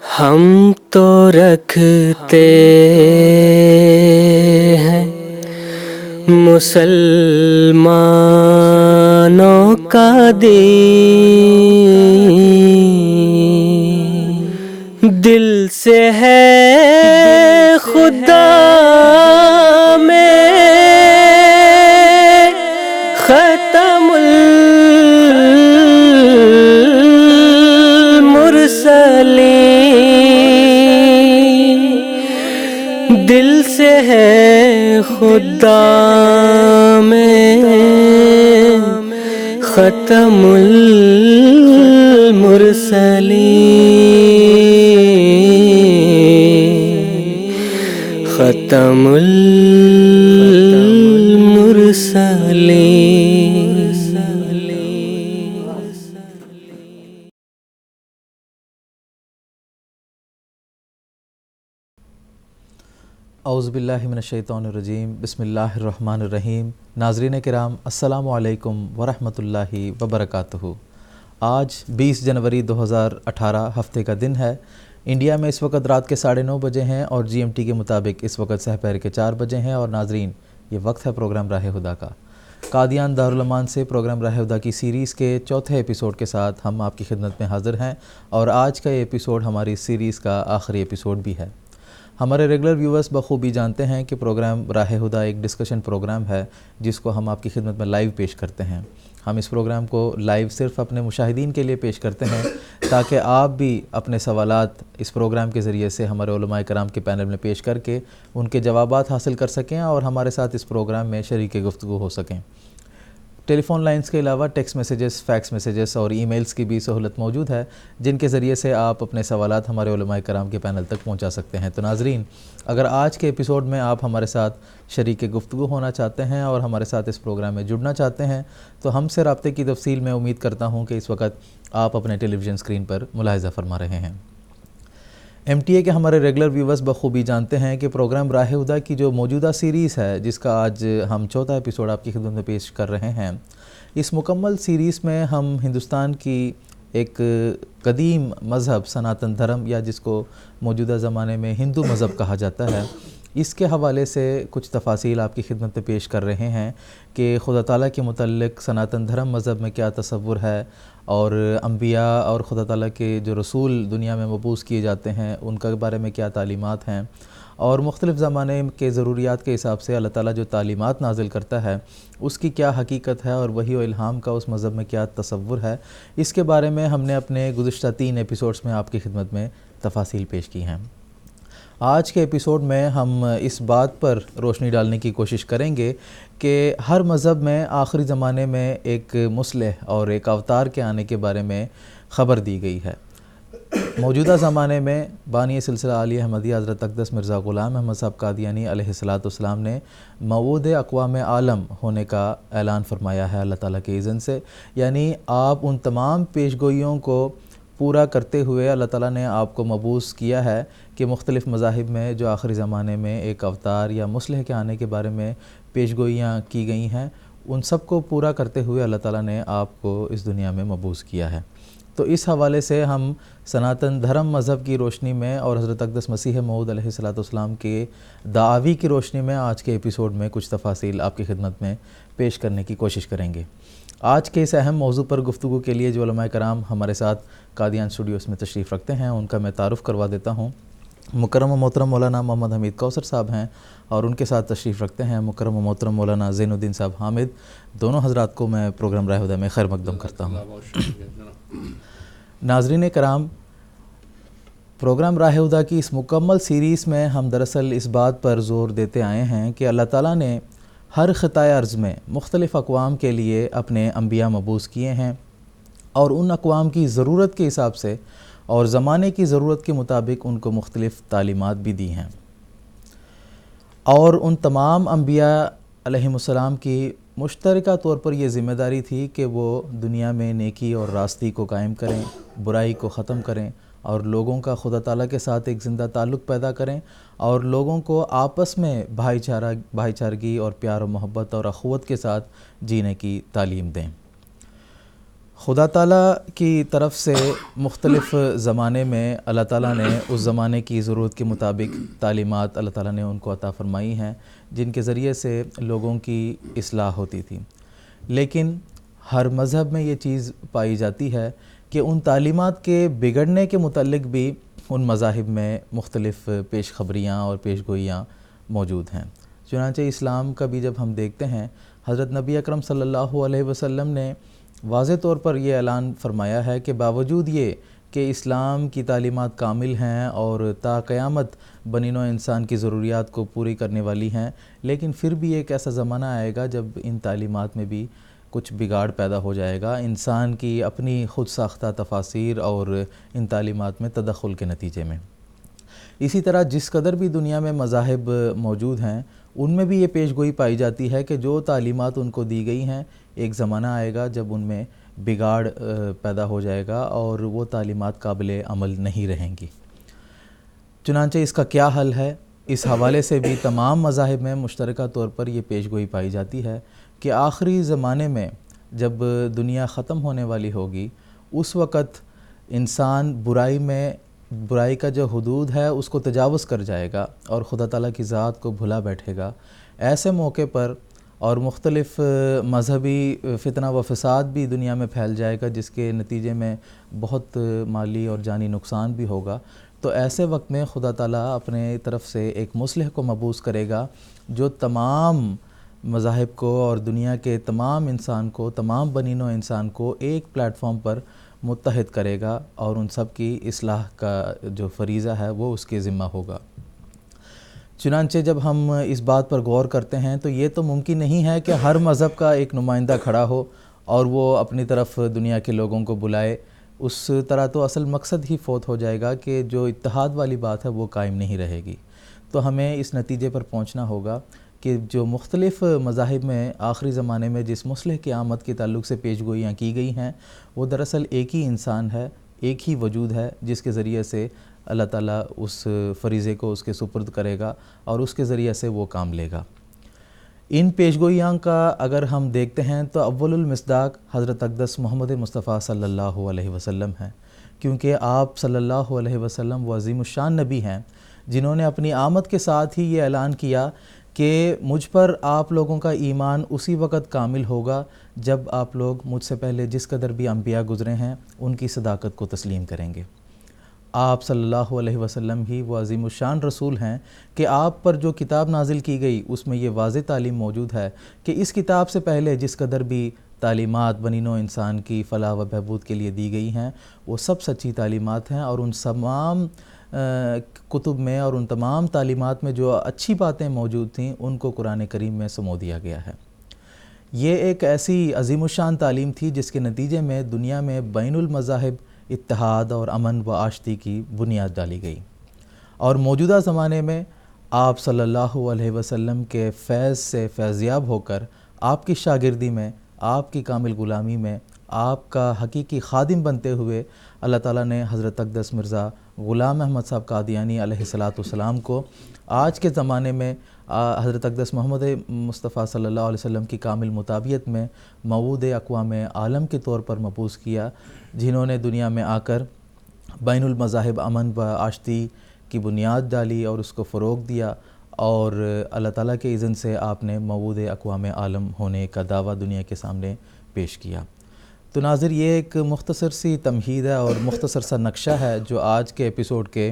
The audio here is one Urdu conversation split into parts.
ہم تو رکھتے ہیں مسلمانوں کا دین، دل سے ہے خدا میں ختم المرسلین، دل سے ہے خدا میں ختم المرسلین، ختم المرسلین۔ اعوذ باللہ من الشیطان الرجیم، بسم اللہ الرحمن الرحیم۔ ناظرین کرام، السلام علیکم ورحمۃ اللہ وبرکاتہ۔ آج 20 جنوری 2018 ہفتے کا دن ہے۔ انڈیا میں اس وقت رات کے 9:30 بجے ہیں اور جی ایم ٹی کے مطابق اس وقت سحر کے 4 بجے ہیں۔ اور ناظرین، یہ وقت ہے پروگرام راہ ہدیٰ کا۔ قادیان دارالمان سے پروگرام راہ ہدیٰ کی سیریز کے چوتھے ایپیسوڈ کے ساتھ ہم آپ کی خدمت میں حاضر ہیں، اور آج کا یہ ایپیسوڈ ہماری سیریز کا آخری ایپیسوڈ بھی ہے۔ ہمارے ریگولر ویورز بخوبی جانتے ہیں کہ پروگرام راہ ہدیٰ ایک ڈسکشن پروگرام ہے جس کو ہم آپ کی خدمت میں لائیو پیش کرتے ہیں۔ ہم اس پروگرام کو لائیو صرف اپنے مشاہدین کے لیے پیش کرتے ہیں تاکہ آپ بھی اپنے سوالات اس پروگرام کے ذریعے سے ہمارے علماء کرام کے پینل میں پیش کر کے ان کے جوابات حاصل کر سکیں اور ہمارے ساتھ اس پروگرام میں شریک گفتگو ہو سکیں۔ ٹیلی فون لائنز کے علاوہ ٹیکسٹ میسیجز، فیکس میسیجز اور ای میلز کی بھی سہولت موجود ہے جن کے ذریعے سے آپ اپنے سوالات ہمارے علماء کرام کے پینل تک پہنچا سکتے ہیں۔ تو ناظرین، اگر آج کے ایپیسوڈ میں آپ ہمارے ساتھ شریک گفتگو ہونا چاہتے ہیں اور ہمارے ساتھ اس پروگرام میں جڑنا چاہتے ہیں تو ہم سے رابطے کی تفصیل میں امید کرتا ہوں کہ اس وقت آپ اپنے ٹیلی ویژن اسکرین پر ملاحظہ فرما رہے ہیں۔ ایم ٹی اے کے ہمارے ریگولر ویورز بخوبی جانتے ہیں کہ پروگرام راہ ہدیٰ کی جو موجودہ سیریز ہے، جس کا آج ہم چوتھا ایپیسوڈ آپ کی خدمت میں پیش کر رہے ہیں، اس مکمل سیریز میں ہم ہندوستان کی ایک قدیم مذہب سناتن دھرم، یا جس کو موجودہ زمانے میں ہندو مذہب کہا جاتا ہے، اس کے حوالے سے کچھ تفاصیل آپ کی خدمت میں پیش کر رہے ہیں کہ خدا تعالیٰ کے متعلق سناتن دھرم مذہب میں کیا تصور ہے، اور انبیاء اور خدا تعالیٰ کے جو رسول دنیا میں مبعوث کیے جاتے ہیں ان کے بارے میں کیا تعلیمات ہیں، اور مختلف زمانے کے ضروریات کے حساب سے اللہ تعالیٰ جو تعلیمات نازل کرتا ہے اس کی کیا حقیقت ہے، اور وحی و الہام کا اس مذہب میں کیا تصور ہے، اس کے بارے میں ہم نے اپنے گزشتہ 3 ایپیسوڈز میں آپ کی خدمت میں تفاصیل پیش کی ہیں۔ آج کے ایپیسوڈ میں ہم اس بات پر روشنی ڈالنے کی کوشش کریں گے کہ ہر مذہب میں آخری زمانے میں ایک مصلح اور ایک اوتار کے آنے کے بارے میں خبر دی گئی ہے۔ موجودہ زمانے میں بانی سلسلہ عالیہ احمدیہ حضرت اقدس مرزا غلام احمد صاحب قادیانی علیہ السلام نے موعود اقوام عالم ہونے کا اعلان فرمایا ہے اللہ تعالیٰ کے اذن سے، یعنی آپ ان تمام پیشگوئیوں کو پورا کرتے ہوئے اللہ تعالیٰ نے آپ کو مبعوث کیا ہے کہ مختلف مذاہب میں جو آخری زمانے میں ایک اوتار یا مصلح کے آنے کے بارے میں پیشگوئیاں کی گئی ہیں، ان سب کو پورا کرتے ہوئے اللہ تعالیٰ نے آپ کو اس دنیا میں مبعوث کیا ہے۔ تو اس حوالے سے ہم سناتن دھرم مذہب کی روشنی میں اور حضرت اقدس مسیح موعود علیہ السلام کے دعاوی کی روشنی میں آج کے ایپیسوڈ میں کچھ تفاصیل آپ کی خدمت میں پیش کرنے کی کوشش کریں گے۔ آج کے اس اہم موضوع پر گفتگو کے لیے جو علماء کرام ہمارے ساتھ قادیان اسٹوڈیوز میں تشریف رکھتے ہیں ان کا میں تعارف کروا دیتا ہوں۔ مکرم و محترم مولانا محمد حمید کوثر صاحب ہیں، اور ان کے ساتھ تشریف رکھتے ہیں مکرم و محترم مولانا زین الدین صاحب حامد۔ دونوں حضرات کو میں پروگرام راہ ہدیٰ میں خیر مقدم کرتا ہوں۔ ناظرین کرام، پروگرام راہ ہدیٰ کی اس مکمل سیریز میں ہم دراصل اس بات پر زور دیتے آئے ہیں کہ اللہ تعالیٰ نے ہر خطۂ ارض میں مختلف اقوام کے لیے اپنے انبیاء مبعوث کیے ہیں، اور ان اقوام کی ضرورت کے حساب سے اور زمانے کی ضرورت کے مطابق ان کو مختلف تعلیمات بھی دی ہیں، اور ان تمام انبیاء علیہم السلام کی مشترکہ طور پر یہ ذمہ داری تھی کہ وہ دنیا میں نیکی اور راستی کو قائم کریں، برائی کو ختم کریں، اور لوگوں کا خدا تعالیٰ کے ساتھ ایک زندہ تعلق پیدا کریں، اور لوگوں کو آپس میں بھائی چارگی اور پیار و محبت اور اخوت کے ساتھ جینے کی تعلیم دیں۔ خدا تعالیٰ کی طرف سے مختلف زمانے میں اللہ تعالیٰ نے اس زمانے کی ضرورت کے مطابق تعلیمات اللہ تعالیٰ نے ان کو عطا فرمائی ہیں جن کے ذریعے سے لوگوں کی اصلاح ہوتی تھی. لیکن ہر مذہب میں یہ چیز پائی جاتی ہے کہ ان تعلیمات کے بگڑنے کے متعلق بھی ان مذاہب میں مختلف پیش خبریاں اور پیش گوئیاں موجود ہیں. چنانچہ اسلام کا بھی جب ہم دیکھتے ہیں، حضرت نبی اکرم صلی اللہ علیہ وسلم نے واضح طور پر یہ اعلان فرمایا ہے کہ باوجود یہ کہ اسلام کی تعلیمات کامل ہیں اور تا قیامت بنی نوع انسان کی ضروریات کو پوری کرنے والی ہیں، لیکن پھر بھی ایک ایسا زمانہ آئے گا جب ان تعلیمات میں بھی کچھ بگاڑ پیدا ہو جائے گا، انسان کی اپنی خود ساختہ تفاسیر اور ان تعلیمات میں تدخل کے نتیجے میں. اسی طرح جس قدر بھی دنیا میں مذاہب موجود ہیں ان میں بھی یہ پیش گوئی پائی جاتی ہے کہ جو تعلیمات ان کو دی گئی ہیں ایک زمانہ آئے گا جب ان میں بگاڑ پیدا ہو جائے گا اور وہ تعلیمات قابل عمل نہیں رہیں گی. چنانچہ اس کا کیا حل ہے؟ اس حوالے سے بھی تمام مذاہب میں مشترکہ طور پر یہ پیش گوئی پائی جاتی ہے کہ آخری زمانے میں جب دنیا ختم ہونے والی ہوگی اس وقت انسان برائی کا جو حدود ہے اس کو تجاوز کر جائے گا اور خدا تعالیٰ کی ذات کو بھلا بیٹھے گا. ایسے موقع پر اور مختلف مذہبی فتنہ و فساد بھی دنیا میں پھیل جائے گا جس کے نتیجے میں بہت مالی اور جانی نقصان بھی ہوگا. تو ایسے وقت میں خدا تعالیٰ اپنے طرف سے ایک مصلح کو مبعوث کرے گا جو تمام مذاہب کو اور دنیا کے تمام انسان کو، تمام بنی نوع انسان کو ایک پلیٹ فارم پر متحد کرے گا اور ان سب کی اصلاح کا جو فریضہ ہے وہ اس کے ذمہ ہوگا. چنانچہ جب ہم اس بات پر غور کرتے ہیں تو یہ تو ممکن نہیں ہے کہ ہر مذہب کا ایک نمائندہ کھڑا ہو اور وہ اپنی طرف دنیا کے لوگوں کو بلائے. اس طرح تو اصل مقصد ہی فوت ہو جائے گا کہ جو اتحاد والی بات ہے وہ قائم نہیں رہے گی. تو ہمیں اس نتیجے پر پہنچنا ہوگا کہ جو مختلف مذاہب میں آخری زمانے میں جس مصلح کی آمد کے تعلق سے پیش گوئیاں کی گئی ہیں وہ دراصل ایک ہی انسان ہے، ایک ہی وجود ہے جس کے ذریعے سے اللہ تعالیٰ اس فریضے کو اس کے سپرد کرے گا اور اس کے ذریعے سے وہ کام لے گا. ان پیش گوئیاں کا اگر ہم دیکھتے ہیں تو اول المصداق حضرت اقدس محمد مصطفیٰ صلی اللہ علیہ وسلم ہیں، کیونکہ آپ صلی اللہ علیہ وسلم وہ عظیم الشان نبی ہیں جنہوں نے اپنی آمد کے ساتھ ہی یہ اعلان کیا کہ مجھ پر آپ لوگوں کا ایمان اسی وقت کامل ہوگا جب آپ لوگ مجھ سے پہلے جس قدر بھی انبیاء گزرے ہیں ان کی صداقت کو تسلیم کریں گے. آپ صلی اللہ علیہ وسلم ہی وہ عظیم الشان رسول ہیں کہ آپ پر جو کتاب نازل کی گئی اس میں یہ واضح تعلیم موجود ہے کہ اس کتاب سے پہلے جس قدر بھی تعلیمات بنی نوع انسان کی فلاح و بہبود کے لیے دی گئی ہیں وہ سب سچی تعلیمات ہیں، اور ان تمام کتب میں اور ان تمام تعلیمات میں جو اچھی باتیں موجود تھیں ان کو قرآن کریم میں سمو دیا گیا ہے. یہ ایک ایسی عظیم الشان تعلیم تھی جس کے نتیجے میں دنیا میں بین المذاہب اتحاد اور امن و آشتی کی بنیاد ڈالی گئی. اور موجودہ زمانے میں آپ صلی اللہ علیہ وسلم کے فیض سے فیضیاب ہو کر آپ کی شاگردی میں، آپ کی کامل غلامی میں، آپ کا حقیقی خادم بنتے ہوئے اللہ تعالیٰ نے حضرت اقدس مرزا غلام احمد صاحب قادیانی علیہ السلام کو آج کے زمانے میں حضرت اقدس محمد مصطفیٰ صلی اللہ علیہ وسلم کی کامل مطابعت میں موعود اقوام عالم کے طور پر مبعوث کیا، جنہوں نے دنیا میں آ کر بین المذاہب امن و آشتی کی بنیاد ڈالی اور اس کو فروغ دیا، اور اللہ تعالیٰ کے اذن سے آپ نے موعود اقوام عالم ہونے کا دعویٰ دنیا کے سامنے پیش کیا. تو ناظر، یہ ایک مختصر سی تمہید ہے اور مختصر سا نقشہ ہے جو آج کے ایپیسوڈ کے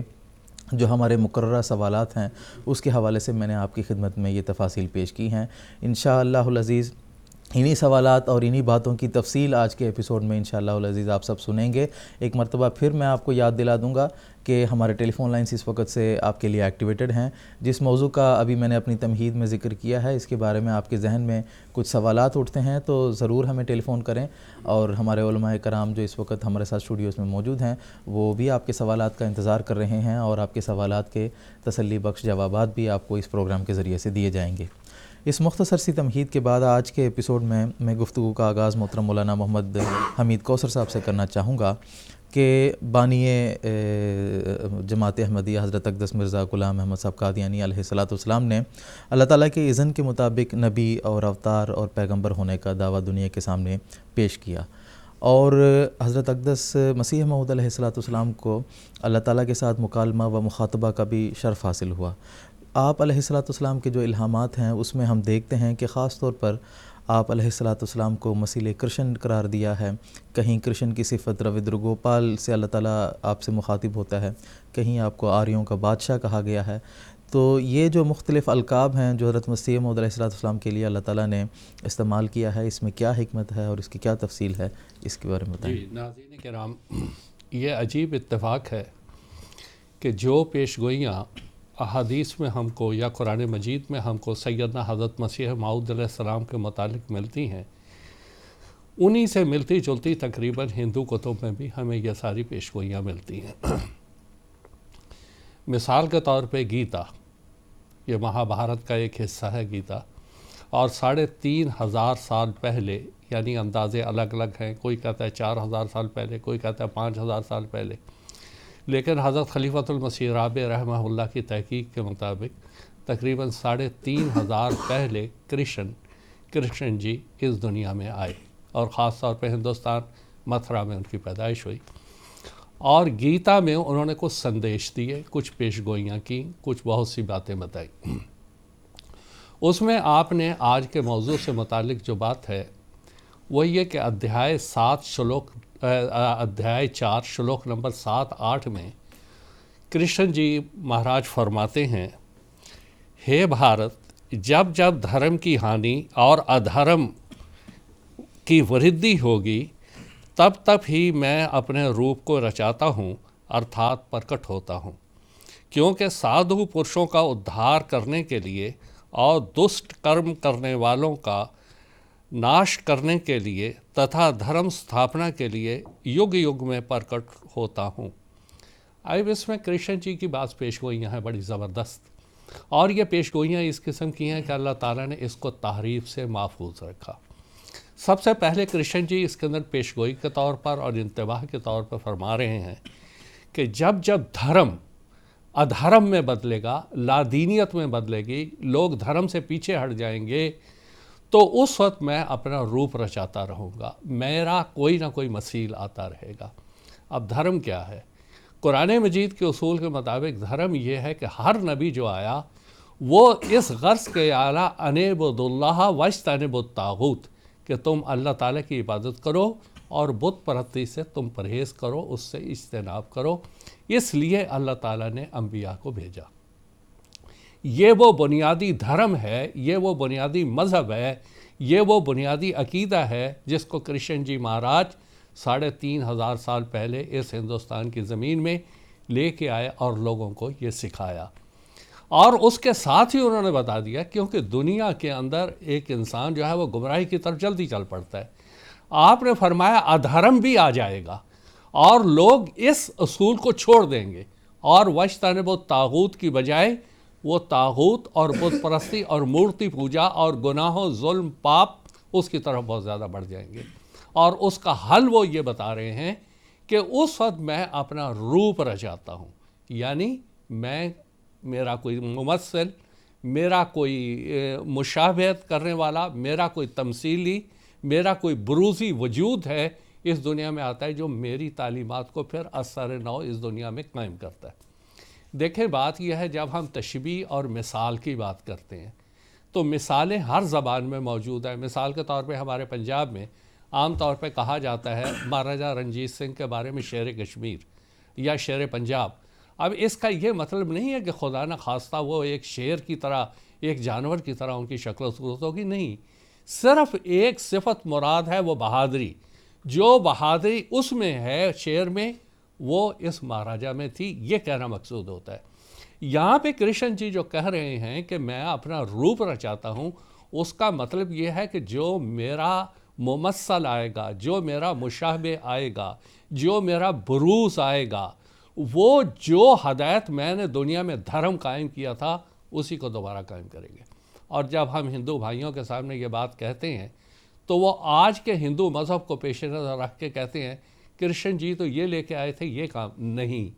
جو ہمارے مقررہ سوالات ہیں اس کے حوالے سے میں نے آپ کی خدمت میں یہ تفاصیل پیش کی ہیں. انشاءاللہ العزیز انہی سوالات اور انہی باتوں کی تفصیل آج کے ایپیسوڈ میں انشاءاللہ العزیز آپ سب سنیں گے. ایک مرتبہ پھر میں آپ کو یاد دلا دوں گا کہ ہمارے ٹیلی فون لائنز اس وقت سے آپ کے لیے ایکٹیویٹڈ ہیں. جس موضوع کا ابھی میں نے اپنی تمہید میں ذکر کیا ہے اس کے بارے میں آپ کے ذہن میں کچھ سوالات اٹھتے ہیں تو ضرور ہمیں ٹیلی فون کریں، اور ہمارے علماء کرام جو اس وقت ہمارے ساتھ اسٹوڈیوز میں موجود ہیں وہ بھی آپ کے سوالات کا انتظار کر رہے ہیں، اور آپ کے سوالات کے تسلی بخش جوابات بھی آپ کو اس پروگرام کے ذریعے سے دیے جائیں گے. اس مختصر سی تمہید کے بعد آج کے ایپیسوڈ میں گفتگو کا آغاز محترم مولانا محمد حمید کوثر صاحب سے کرنا چاہوں گا کہ بانی جماعت احمدیہ حضرت اقدس مرزا غلام احمد صاحب قادیانی علیہ السلام نے اللہ تعالیٰ کے اذن کے مطابق نبی اور اوتار اور پیغمبر ہونے کا دعویٰ دنیا کے سامنے پیش کیا، اور حضرت اقدس مسیح موعود علیہ الصلوۃ والسلام کو اللہ تعالیٰ کے ساتھ مکالمہ و مخاطبہ کا بھی شرف حاصل ہوا۔ آپ علیہ الصلوۃ والسلام کے جو الہامات ہیں اس میں ہم دیکھتے ہیں کہ خاص طور پر آپ علیہ الصلوۃ والسلام کو مسیح کرشن قرار دیا ہے۔ کہیں کرشن کی صفت رویندر گوپال سے اللہ تعالیٰ آپ سے مخاطب ہوتا ہے، کہیں آپ کو آریوں کا بادشاہ کہا گیا ہے۔ تو یہ جو مختلف القاب ہیں جو حضرت مسیح موعود علیہ الصلوۃ والسلام کے لیے اللہ تعالیٰ نے استعمال کیا ہے، اس میں کیا حکمت ہے اور اس کی کیا تفصیل ہے، اس کے بارے میں بتائیں۔ جی ناظرین کرام، یہ عجیب اتفاق ہے کہ جو پیش گوئیاں احادیث میں ہم کو یا قرآن مجید میں ہم کو سیدنا حضرت مسیح موعود علیہ السلام کے متعلق ملتی ہیں، انہی سے ملتی جلتی تقریباً ہندو کتب میں بھی ہمیں یہ ساری پیش گوئیاں ملتی ہیں۔ مثال کے طور پہ گیتا، یہ مہا بھارت کا ایک حصہ ہے گیتا، اور 3,500 سال پہلے، یعنی اندازے الگ الگ ہیں، کوئی کہتا ہے 4,000 سال پہلے، کوئی کہتا ہے 5,000 سال پہلے، لیکن حضرت خلیفۃ المسیح رابع رحمہ اللہ کی تحقیق کے مطابق تقریباً 3,500 پہلے کرشن جی اس دنیا میں آئے، اور خاص طور پہ ہندوستان متھرا میں ان کی پیدائش ہوئی۔ اور گیتا میں انہوں نے کچھ سندیش دیے، کچھ پیش گوئیاں کیں، کچھ بہت سی باتیں بتائی۔ اس میں آپ نے آج کے موضوع سے متعلق جو بات ہے وہ یہ کہ ادھیائے 4 شلوک نمبر 7-8 میں کرشن جی مہاراج فرماتے ہیں، ہے بھارت، جب جب دھرم کی ہانی اور ادھرم کی وردی ہوگی تب تب ہی میں اپنے روپ کو رچاتا ہوں، ارتھات پرکٹ ہوتا ہوں، کیونکہ سادھو پرشوں کا ادھار کرنے کے لیے اور دشٹ کرم کرنے والوں کا ناش کرنے کے لیے تتھا دھرم ستھاپنا کے لیے یگ یگ میں پرکٹ ہوتا ہوں۔ اب اس میں کرشن جی کی بعض پیش گوئیاں ہیں بڑی زبردست، اور یہ پیش گوئیاں اس قسم کی ہیں کہ اللہ تعالیٰ نے اس کو تحریف سے محفوظ رکھا۔ سب سے پہلے کرشن جی اس کے اندر پیش گوئی کے طور پر اور انتباہ کے طور پر فرما رہے ہیں کہ جب جب دھرم ادھرم میں بدلے گا، لادینیت میں بدلے گی، لوگ دھرم سے پیچھے ہٹ جائیں گے، تو اس وقت میں اپنا روپ رچاتا رہوں گا، میرا کوئی نہ کوئی مثیل آتا رہے گا۔ اب دھرم کیا ہے؟ قرآن مجید کے اصول کے مطابق دھرم یہ ہے کہ ہر نبی جو آیا وہ اس غرض کے اعلیٰ انعبدوا اللہ واجتنبوا الطاغوت، کہ تم اللہ تعالیٰ کی عبادت کرو اور بت پرستی سے تم پرہیز کرو، اس سے اجتناب کرو۔ اس لیے اللہ تعالیٰ نے انبیاء کو بھیجا۔ یہ وہ بنیادی دھرم ہے، یہ وہ بنیادی مذہب ہے، یہ وہ بنیادی عقیدہ ہے جس کو کرشن جی مہاراج 3,500 سال پہلے اس ہندوستان کی زمین میں لے کے آئے اور لوگوں کو یہ سکھایا۔ اور اس کے ساتھ ہی انہوں نے بتا دیا، کیونکہ دنیا کے اندر ایک انسان جو ہے وہ گمراہی کی طرف جلدی چل پڑتا ہے، آپ نے فرمایا ادھرم بھی آ جائے گا اور لوگ اس اصول کو چھوڑ دیں گے، اور واجتنبوا الطاغوت کی بجائے وہ طاغوت اور بت پرستی اور مورتی پوجا اور گناہوں، ظلم، پاپ اس کی طرف بہت زیادہ بڑھ جائیں گے۔ اور اس کا حل وہ یہ بتا رہے ہیں کہ اس وقت میں اپنا روپ رچاتا ہوں، یعنی میرا کوئی ممثل، میرا کوئی مشابہت کرنے والا، میرا کوئی تمثیلی، میرا کوئی بروزی وجود ہے اس دنیا میں آتا ہے جو میری تعلیمات کو پھر اثر نو اس دنیا میں قائم کرتا ہے۔ دیکھیں بات یہ ہے، جب ہم تشبیہ اور مثال کی بات کرتے ہیں تو مثالیں ہر زبان میں موجود ہیں۔ مثال کے طور پہ ہمارے پنجاب میں عام طور پہ کہا جاتا ہے مہاراجہ رنجیت سنگھ کے بارے میں شیر کشمیر یا شیر پنجاب۔ اب اس کا یہ مطلب نہیں ہے کہ خدا نہ خواستہ وہ ایک شیر کی طرح، ایک جانور کی طرح ان کی شکل و صورت ہوگی، نہیں، صرف ایک صفت مراد ہے، وہ بہادری۔ جو بہادری اس میں ہے شیر میں، وہ اس مہاراجہ میں تھی، یہ کہنا مقصود ہوتا ہے۔ یہاں پہ کرشن جی جو کہہ رہے ہیں کہ میں اپنا روپ رچاتا ہوں، اس کا مطلب یہ ہے کہ جو میرا ممثل آئے گا، جو میرا مشابہ آئے گا، جو میرا بروز آئے گا، وہ جو ہدایت میں نے دنیا میں دھرم قائم کیا تھا اسی کو دوبارہ قائم کریں گے۔ اور جب ہم ہندو بھائیوں کے سامنے یہ بات کہتے ہیں تو وہ آج کے ہندو مذہب کو پیش نظر رکھ کے کہتے ہیں کرشن جی تو یہ لے کے آئے تھے، یہ کام نہیں،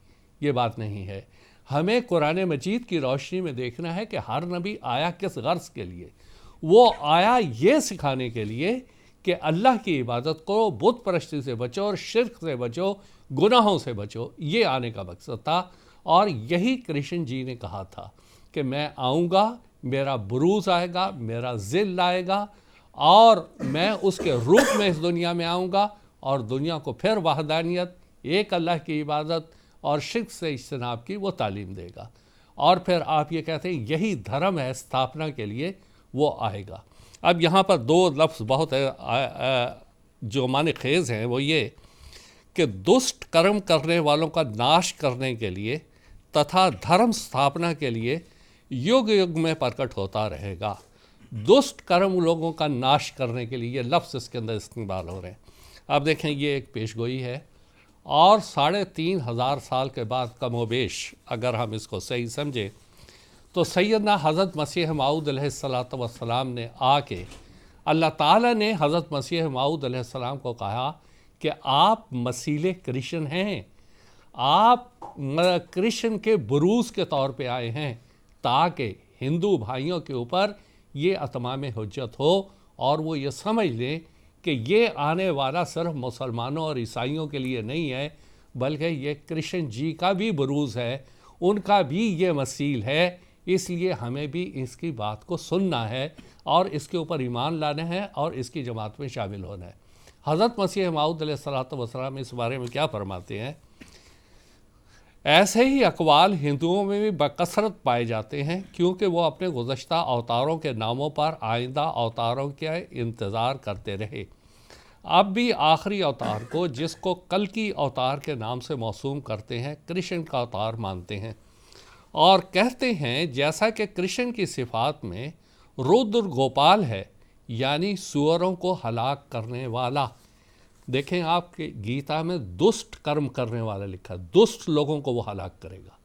یہ بات نہیں ہے۔ ہمیں قرآن مجید کی روشنی میں دیکھنا ہے کہ ہر نبی آیا کس غرض کے لیے۔ وہ آیا یہ سکھانے کے لیے کہ اللہ کی عبادت کرو، بت پرستی سے بچو اور شرک سے بچو، گناہوں سے بچو، یہ آنے کا مقصد تھا۔ اور یہی کرشن جی نے کہا تھا کہ میں آؤں گا، میرا بروز آئے گا، میرا ذل آئے گا، اور میں اس کے روپ میں اس دنیا میں آؤں گا، اور دنیا کو پھر وحدانیت، ایک اللہ کی عبادت اور شرک سے اجتناب کی وہ تعلیم دے گا۔ اور پھر آپ یہ کہتے ہیں یہی دھرم ہے استھاپنا کے لیے وہ آئے گا۔ اب یہاں پر دو لفظ بہت جو معنی خیز ہیں، وہ یہ کہ دشٹ کرم کرنے والوں کا ناش کرنے کے لیے تتھا دھرم استھاپنا کے لیے یگ یگ میں پرکٹ ہوتا رہے گا۔ دشٹ کرم لوگوں کا ناش کرنے کے لیے یہ لفظ اس کے اندر استعمال ہو رہے ہیں۔ اب دیکھیں یہ ایک پیش گوئی ہے، اور 3500 سال کے بعد کم و بیش اگر ہم اس کو صحیح سمجھیں تو سیدنا حضرت مسیح موعود علیہ السلام نے آ کے اللہ تعالیٰ نے حضرت مسیح موعود علیہ السلام کو کہا کہ آپ مسیل کرشن ہیں، آپ کرشن کے بروز کے طور پہ آئے ہیں تاکہ ہندو بھائیوں کے اوپر یہ اتمام حجت ہو اور وہ یہ سمجھ لیں کہ یہ آنے والا صرف مسلمانوں اور عیسائیوں کے لیے نہیں ہے، بلکہ یہ کرشن جی کا بھی بروز ہے، ان کا بھی یہ مسیل ہے، اس لیے ہمیں بھی اس کی بات کو سننا ہے اور اس کے اوپر ایمان لانا ہے اور اس کی جماعت میں شامل ہونا ہے۔ حضرت مسیح موعود علیہ السلام اس بارے میں کیا فرماتے ہیں؟ ایسے ہی اقوال ہندوؤں میں بھی بکثرت پائے جاتے ہیں، کیونکہ وہ اپنے گزشتہ اوتاروں کے ناموں پر آئندہ اوتاروں کے انتظار کرتے رہے۔ اب بھی آخری اوتار کو، جس کو کلکی اوتار کے نام سے موسوم کرتے ہیں، کرشن کا اوتار مانتے ہیں، اور کہتے ہیں جیسا کہ کرشن کی صفات میں رودر گوپال ہے، یعنی سوروں کو ہلاک کرنے والا۔ دیکھیں آپ کے گیتا میں دشٹ کرم کرنے والا لکھا ہے، دشٹ لوگوں کو وہ ہلاک کرے گا۔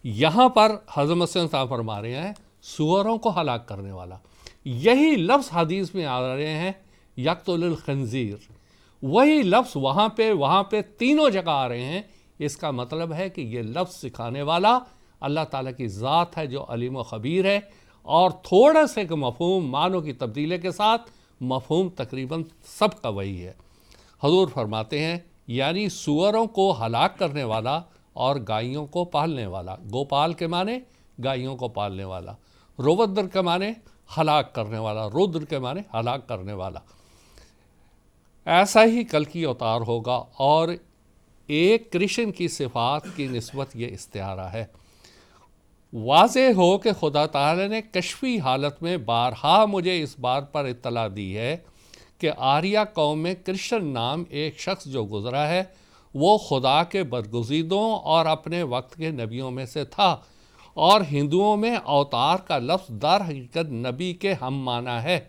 یہاں پر حضرت مسیح صاحب فرما رہے ہیں سوروں کو ہلاک کرنے والا۔ یہی لفظ حدیث میں آ رہے ہیں یقتل الخنزیر، وہی لفظ وہاں پہ تینوں جگہ آ رہے ہیں۔ اس کا مطلب ہے کہ یہ لفظ سکھانے والا اللہ تعالیٰ کی ذات ہے جو علیم و خبیر ہے، اور تھوڑا سے مفہوم معنوں کی تبدیلی کے ساتھ مفہوم تقریباً سب کا وہی ہے۔ حضور فرماتے ہیں یعنی سوروں کو ہلاک کرنے والا اور گائیوں کو پالنے والا۔ گوپال کے معنی گائیوں کو پالنے والا، رودر کے معنی ہلاک کرنے والا، رودر کے معنی ہلاک کرنے والا۔ ایسا ہی کلکی اوتار ہوگا، اور ایک کرشن کی صفات کی نسبت یہ استعارہ ہے۔ واضح ہو کہ خدا تعالی نے کشفی حالت میں بارہا مجھے اس بات پر اطلاع دی ہے کہ آریہ قوم میں کرشن نام ایک شخص جو گزرا ہے وہ خدا کے برگزیدوں اور اپنے وقت کے نبیوں میں سے تھا، اور ہندوؤں میں اوتار کا لفظ در حقیقت نبی کے ہم معنی ہے۔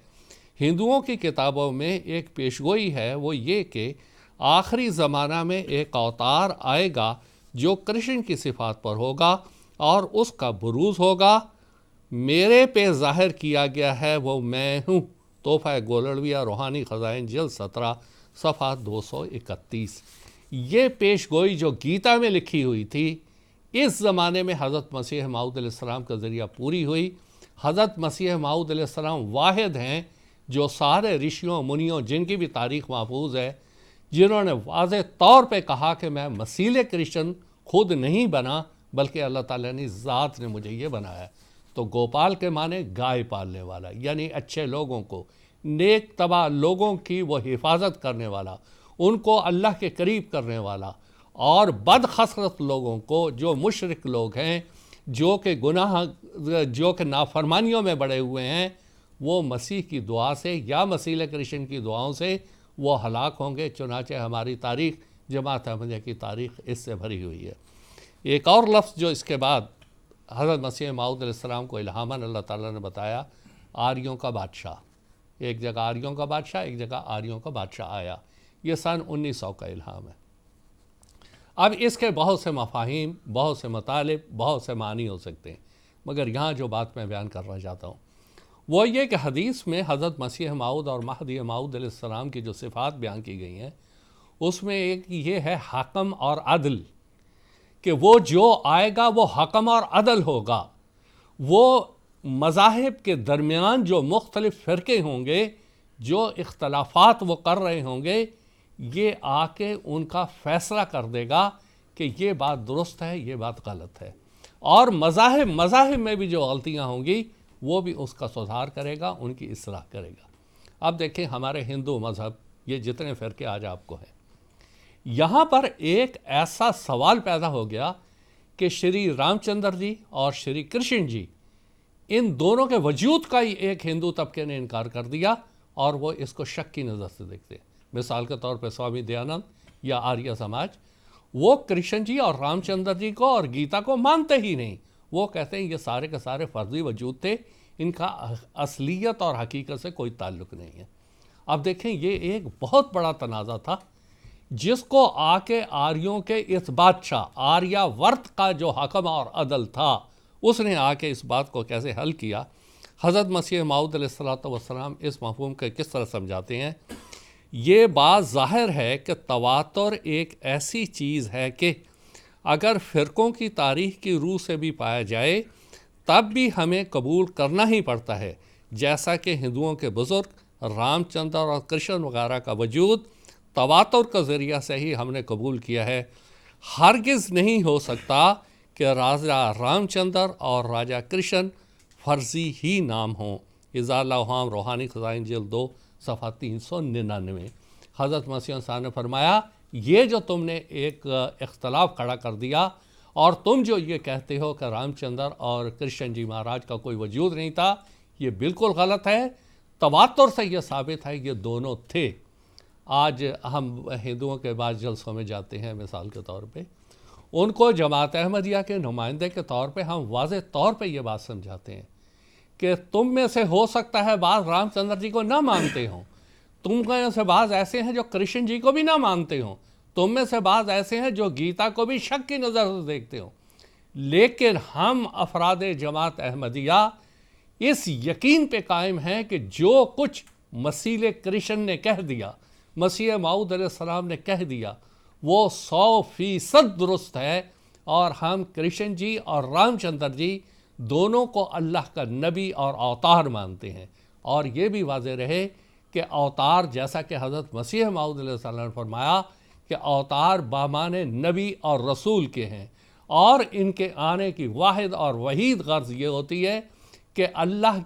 ہندوؤں کی کتابوں میں ایک پیشگوئی ہے، وہ یہ کہ آخری زمانہ میں ایک اوتار آئے گا جو کرشن کی صفات پر ہوگا اور اس کا بروز ہوگا۔ میرے پہ ظاہر کیا گیا ہے وہ میں ہوں۔ تحفہ گولڑویہ روحانی خزائن جلد 17 صفحہ 231۔ یہ پیش گوئی جو گیتا میں لکھی ہوئی تھی، اس زمانے میں حضرت مسیح موعود علیہ السلام کا ذریعہ پوری ہوئی۔ حضرت مسیح موعود علیہ السلام واحد ہیں جو سارے رشیوں منیوں جن کی بھی تاریخ محفوظ ہے، جنہوں نے واضح طور پہ کہا کہ میں مسیل کرشن خود نہیں بنا بلکہ اللہ تعالیٰ نے ذات نے مجھے یہ بنایا۔ تو گوپال کے معنی گائے پالنے والا، یعنی اچھے لوگوں کو، نیک طبع لوگوں کی وہ حفاظت کرنے والا، ان کو اللہ کے قریب کرنے والا، اور بد خصلت لوگوں کو جو مشرک لوگ ہیں، جو کہ نافرمانیوں میں بڑے ہوئے ہیں، وہ مسیح کی دعا سے یا مسیح کرشن کی دعاؤں سے وہ ہلاک ہوں گے۔ چنانچہ ہماری تاریخ، جماعت احمدیہ کی تاریخ اس سے بھری ہوئی ہے۔ ایک اور لفظ جو اس کے بعد حضرت مسیح موعود علیہ السلام کو الہاماً اللہ تعالیٰ نے بتایا، آریوں کا بادشاہ۔ ایک جگہ آریوں کا بادشاہ، ایک جگہ آریوں کا بادشاہ آیا۔ یہ سن 1900 کا الہام ہے۔ اب اس کے بہت سے مفاہیم، بہت سے مطالب، بہت سے معنی ہو سکتے ہیں، مگر یہاں جو بات میں بیان کرنا چاہتا ہوں وہ یہ کہ حدیث میں حضرت مسیح موعود اور مہدی موعود علیہ السلام کی جو صفات بیان کی گئی ہیں، اس میں ایک یہ ہے حکم اور عدل، کہ وہ جو آئے گا وہ حکم اور عدل ہوگا۔ وہ مذاہب کے درمیان جو مختلف فرقے ہوں گے، جو اختلافات وہ کر رہے ہوں گے یہ آ کے ان کا فیصلہ کر دے گا کہ یہ بات درست ہے، یہ بات غلط ہے، اور مذاہب میں بھی جو غلطیاں ہوں گی وہ بھی اس کا سدھار کرے گا، ان کی اصلاح کرے گا۔ اب دیکھیں ہمارے ہندو مذہب، یہ جتنے فرقے آج آپ کو ہیں، یہاں پر ایک ایسا سوال پیدا ہو گیا کہ شری رام چندر جی اور شری کرشن جی، ان دونوں کے وجود کا ہی ایک ہندو طبقے نے انکار کر دیا، اور وہ اس کو شک کی نظر سے دیکھتے ہیں۔ مثال کے طور پہ سوامی دیانند یا آریہ سماج، وہ کرشن جی اور رام چندر جی کو اور گیتا کو مانتے ہی نہیں، وہ کہتے ہیں یہ سارے کے سارے فرضی وجود تھے، ان کا اصلیت اور حقیقت سے کوئی تعلق نہیں ہے۔ اب دیکھیں یہ ایک بہت بڑا تنازع تھا جس کو آ کے آریوں کے اس بادشاہ آریہ ورت کا جو حکم اور عدل تھا، اس نے آ کے اس بات کو کیسے حل کیا۔ حضرت مسیح موعود علیہ السلام اس مفہوم کو کس طرح سمجھاتے ہیں؟ یہ بات ظاہر ہے کہ تواتر ایک ایسی چیز ہے کہ اگر فرقوں کی تاریخ کی روح سے بھی پایا جائے تب بھی ہمیں قبول کرنا ہی پڑتا ہے، جیسا کہ ہندوؤں کے بزرگ رام چندر اور کرشن وغیرہ کا وجود تواتر کا ذریعہ سے ہی ہم نے قبول کیا ہے۔ ہرگز نہیں ہو سکتا کہ راجا رام چندر اور راجا کرشن فرضی ہی نام ہوں۔ اذا لوہام روحانی خزائن جلد 2 صفحہ 399۔ حضرت مسیح صاحب نے فرمایا یہ جو تم نے ایک اختلاف کھڑا کر دیا اور تم جو یہ کہتے ہو کہ رام چندر اور کرشن جی مہاراج کا کوئی وجود نہیں تھا، یہ بالکل غلط ہے۔ تواتر سے یہ ثابت ہے یہ دونوں تھے۔ آج ہم ہندوؤں کے بعض جلسوں میں جاتے ہیں، مثال کے طور پہ ان کو جماعت احمدیہ کے نمائندے کے طور پہ ہم واضح طور پہ یہ بات سمجھاتے ہیں کہ تم میں سے ہو سکتا ہے بعض رام چندر جی کو نہ مانتے ہوں، تم میں سے بعض ایسے ہیں جو کرشن جی کو بھی نہ مانتے ہوں، تم میں سے بعض ایسے ہیں جو گیتا کو بھی شک کی نظر سے دیکھتے ہوں، لیکن ہم افراد جماعت احمدیہ اس یقین پہ قائم ہیں کہ جو کچھ مسیح کرشن نے کہہ دیا، مسیح موعود علیہ السلام نے کہہ دیا، وہ 100% درست ہے، اور ہم کرشن جی اور رام چندر جی دونوں کو اللہ کا نبی اور اوتار مانتے ہیں۔ اور یہ بھی واضح رہے کہ اوتار، جیسا کہ حضرت مسیح موعود علیہ السلام نے فرمایا کہ اوتار بامان نبی اور رسول کے ہیں، اور ان کے آنے کی واحد اور وحید غرض یہ ہوتی ہے کہ اللہ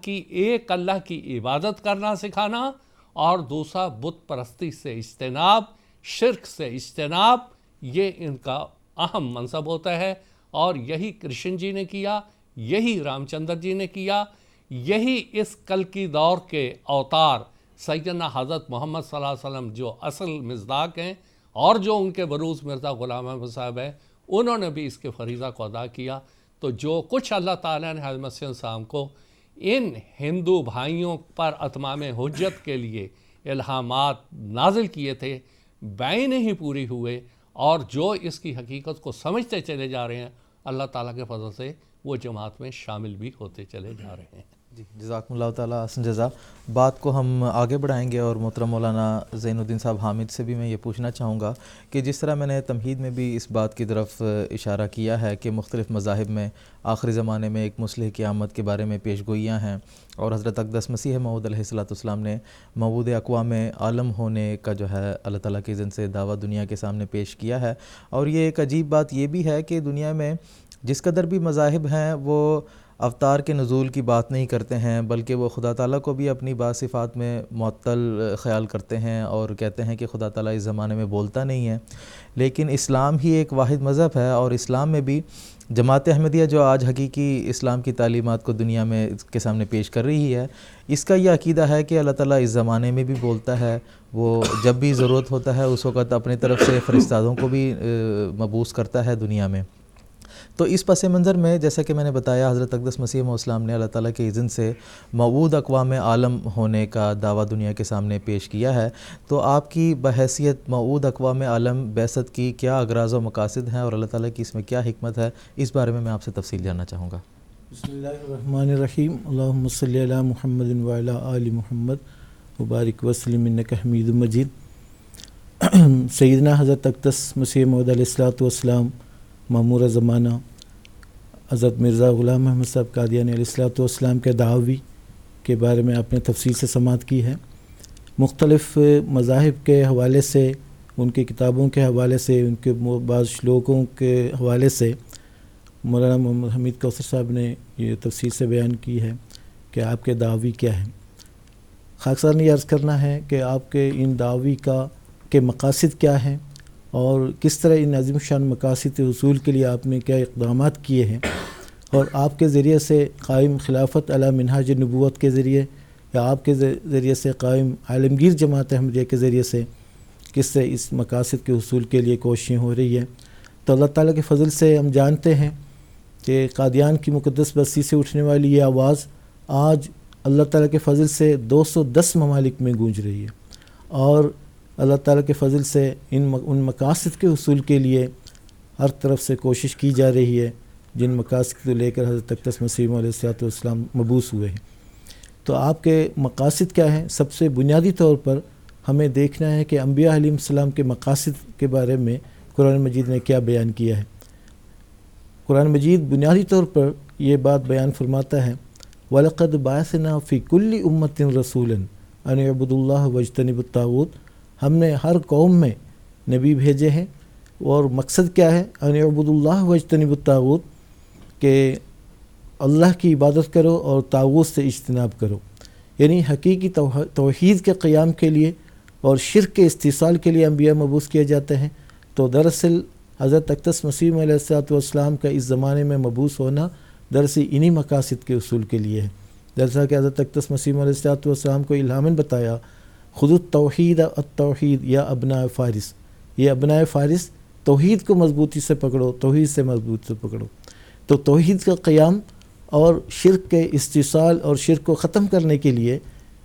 کی عبادت کرنا سکھانا، اور دوسرا بت پرستی سے اجتناب، شرک سے اجتناب، یہ ان کا اہم منصب ہوتا ہے۔ اور یہی کرشن جی نے کیا، یہی رام چندر جی نے کیا، یہی اس کل کی دور کے اوتار سیدنا حضرت محمد صلی اللہ علیہ وسلم جو اصل مصداق ہیں، اور جو ان کے بروز مرزا غلام احمد صاحب ہیں، انہوں نے بھی اس کے فریضہ کو ادا کیا۔ تو جو کچھ اللہ تعالیٰ نے حضرت مسیح صاحب کو ان ہندو بھائیوں پر اتمام حجت کے لیے الہامات نازل کیے تھے، بعین ہی پوری ہوئے، اور جو اس کی حقیقت کو سمجھتے چلے جا رہے ہیں، اللہ تعالیٰ کے فضل سے وہ جماعت میں شامل بھی ہوتے چلے جا رہے ہیں۔ جی، جزاکم اللہ تعالیٰ حسن جزا۔ بات کو ہم آگے بڑھائیں گے، اور محترم مولانا زین الدین صاحب حامد سے بھی میں یہ پوچھنا چاہوں گا کہ جس طرح میں نے تمہید میں بھی اس بات کی طرف اشارہ کیا ہے کہ مختلف مذاہب میں آخری زمانے میں ایک مصلح قیامت کے بارے میں پیش گوئیاں ہیں، اور حضرت اقدس مسیح موعود علیہ السلام نے موعود اقوام عالم ہونے کا جو ہے اللہ تعالیٰ کے اذن سے دعویٰ دنیا کے سامنے پیش کیا ہے۔ اور یہ ایک عجیب بات یہ بھی ہے کہ دنیا میں جس قدر بھی مذاہب ہیں وہ اوتار کے نزول کی بات نہیں کرتے ہیں، بلکہ وہ خدا تعالیٰ کو بھی اپنی بعض صفات میں معطل خیال کرتے ہیں، اور کہتے ہیں کہ خدا تعالیٰ اس زمانے میں بولتا نہیں ہے۔ لیکن اسلام ہی ایک واحد مذہب ہے، اور اسلام میں بھی جماعت احمدیہ جو آج حقیقی اسلام کی تعلیمات کو دنیا میں کے سامنے پیش کر رہی ہے، اس کا یہ عقیدہ ہے کہ اللہ تعالیٰ اس زمانے میں بھی بولتا ہے، وہ جب بھی ضرورت ہوتا ہے اس وقت اپنے طرف سے فرشتادوں کو بھی مبعوث کرتا ہے دنیا میں۔ تو اس پس منظر میں جیسا کہ میں نے بتایا، حضرت اقدس مسیح موعود اسلام نے اللہ تعالیٰ کے اذن سے موعود اقوام عالم ہونے کا دعویٰ دنیا کے سامنے پیش کیا ہے۔ تو آپ کی بحیثیت موعود اقوام عالم بعثت کی کیا اغراض و مقاصد ہیں، اور اللہ تعالیٰ کی اس میں کیا حکمت ہے، اس بارے میں آپ سے تفصیل جاننا چاہوں گا۔ بسم اللہ الرحمن الرحیم، اللہم صلی علی محمد وعلی آل محمد وبارک وسلم انک حمید مجید۔ سیدنا حضرت اقدس مسیح موعود علیہ السلام معمور زمانہ حضرت مرزا غلام احمد صاحب قادیانی علیہ السلام کے دعوی کے بارے میں آپ نے تفصیل سے سماعت کی ہے۔ مختلف مذاہب کے حوالے سے، ان کی کتابوں کے حوالے سے، ان کے بعض شلوکوں کے حوالے سے مولانا محمد حمید کوثر صاحب نے یہ تفصیل سے بیان کی ہے کہ آپ کے دعوی کیا ہیں۔ خاکسار نے یہ عرض کرنا ہے کہ آپ کے ان دعوی کے مقاصد کیا ہیں اور کس طرح ان عظیم شان مقاصد کے حصول کے لیے آپ نے کیا اقدامات کیے ہیں، اور آپ کے ذریعے سے قائم خلافت علی منہاج نبوت کے ذریعے یا آپ کے ذریعے سے قائم عالمگیر جماعت احمدیہ کے ذریعے سے کس سے اس مقاصد کے حصول کے لیے کوششیں ہو رہی ہیں۔ تو اللہ تعالیٰ کے فضل سے ہم جانتے ہیں کہ قادیان کی مقدس بستی سے اٹھنے والی یہ آواز آج اللہ تعالیٰ کے فضل سے 210 ممالک میں گونج رہی ہے، اور اللہ تعالیٰ کے فضل سے ان مقاصد کے حصول کے لیے ہر طرف سے کوشش کی جا رہی ہے جن مقاصد کو لے کر حضرت اقدس مسیح علیہ السلام مبعوث ہوئے ہیں۔ تو آپ کے مقاصد کیا ہیں؟ سب سے بنیادی طور پر ہمیں دیکھنا ہے کہ انبیاء علیہ السلام کے مقاصد کے بارے میں قرآن مجید نے کیا بیان کیا ہے۔ قرآن مجید بنیادی طور پر یہ بات بیان فرماتا ہے وَلَقَدْ بَعَثْنَا فِي كُلِّ أُمَّةٍ رَسُولًا أَنِ اعْبُدُوا اللَّهَ وَاجْتَنِبُوا الطَّاغُوتَ، ہم نے ہر قوم میں نبی بھیجے ہیں، اور مقصد کیا ہے؟ أَنِ اعْبُدُوا اللَّهَ وَاجْتَنِبُوا الطَّاغُوتَ، کہ اللہ کی عبادت کرو اور طاغوت سے اجتناب کرو، یعنی حقیقی توحید کے قیام کے لیے اور شرک کے استحصال کے لیے انبیاء مبعوث کیے جاتے ہیں۔ تو دراصل حضرت اقدس مسیح علیہ السلام کا اس زمانے میں مبعوث ہونا دراصل انہی مقاصد کے حصول کے لیے ہے۔ جیسا کہ حضرت اقدس مسیح علیہ السلام کو الہاماً بتایا خذوا التوحید یا ابناء فارس، یہ ابناء فارس توحید کو مضبوطی سے پکڑو، توحید سے مضبوط سے پکڑو۔ تو توحید کا قیام اور شرک کے استحصال اور شرک کو ختم کرنے کے لیے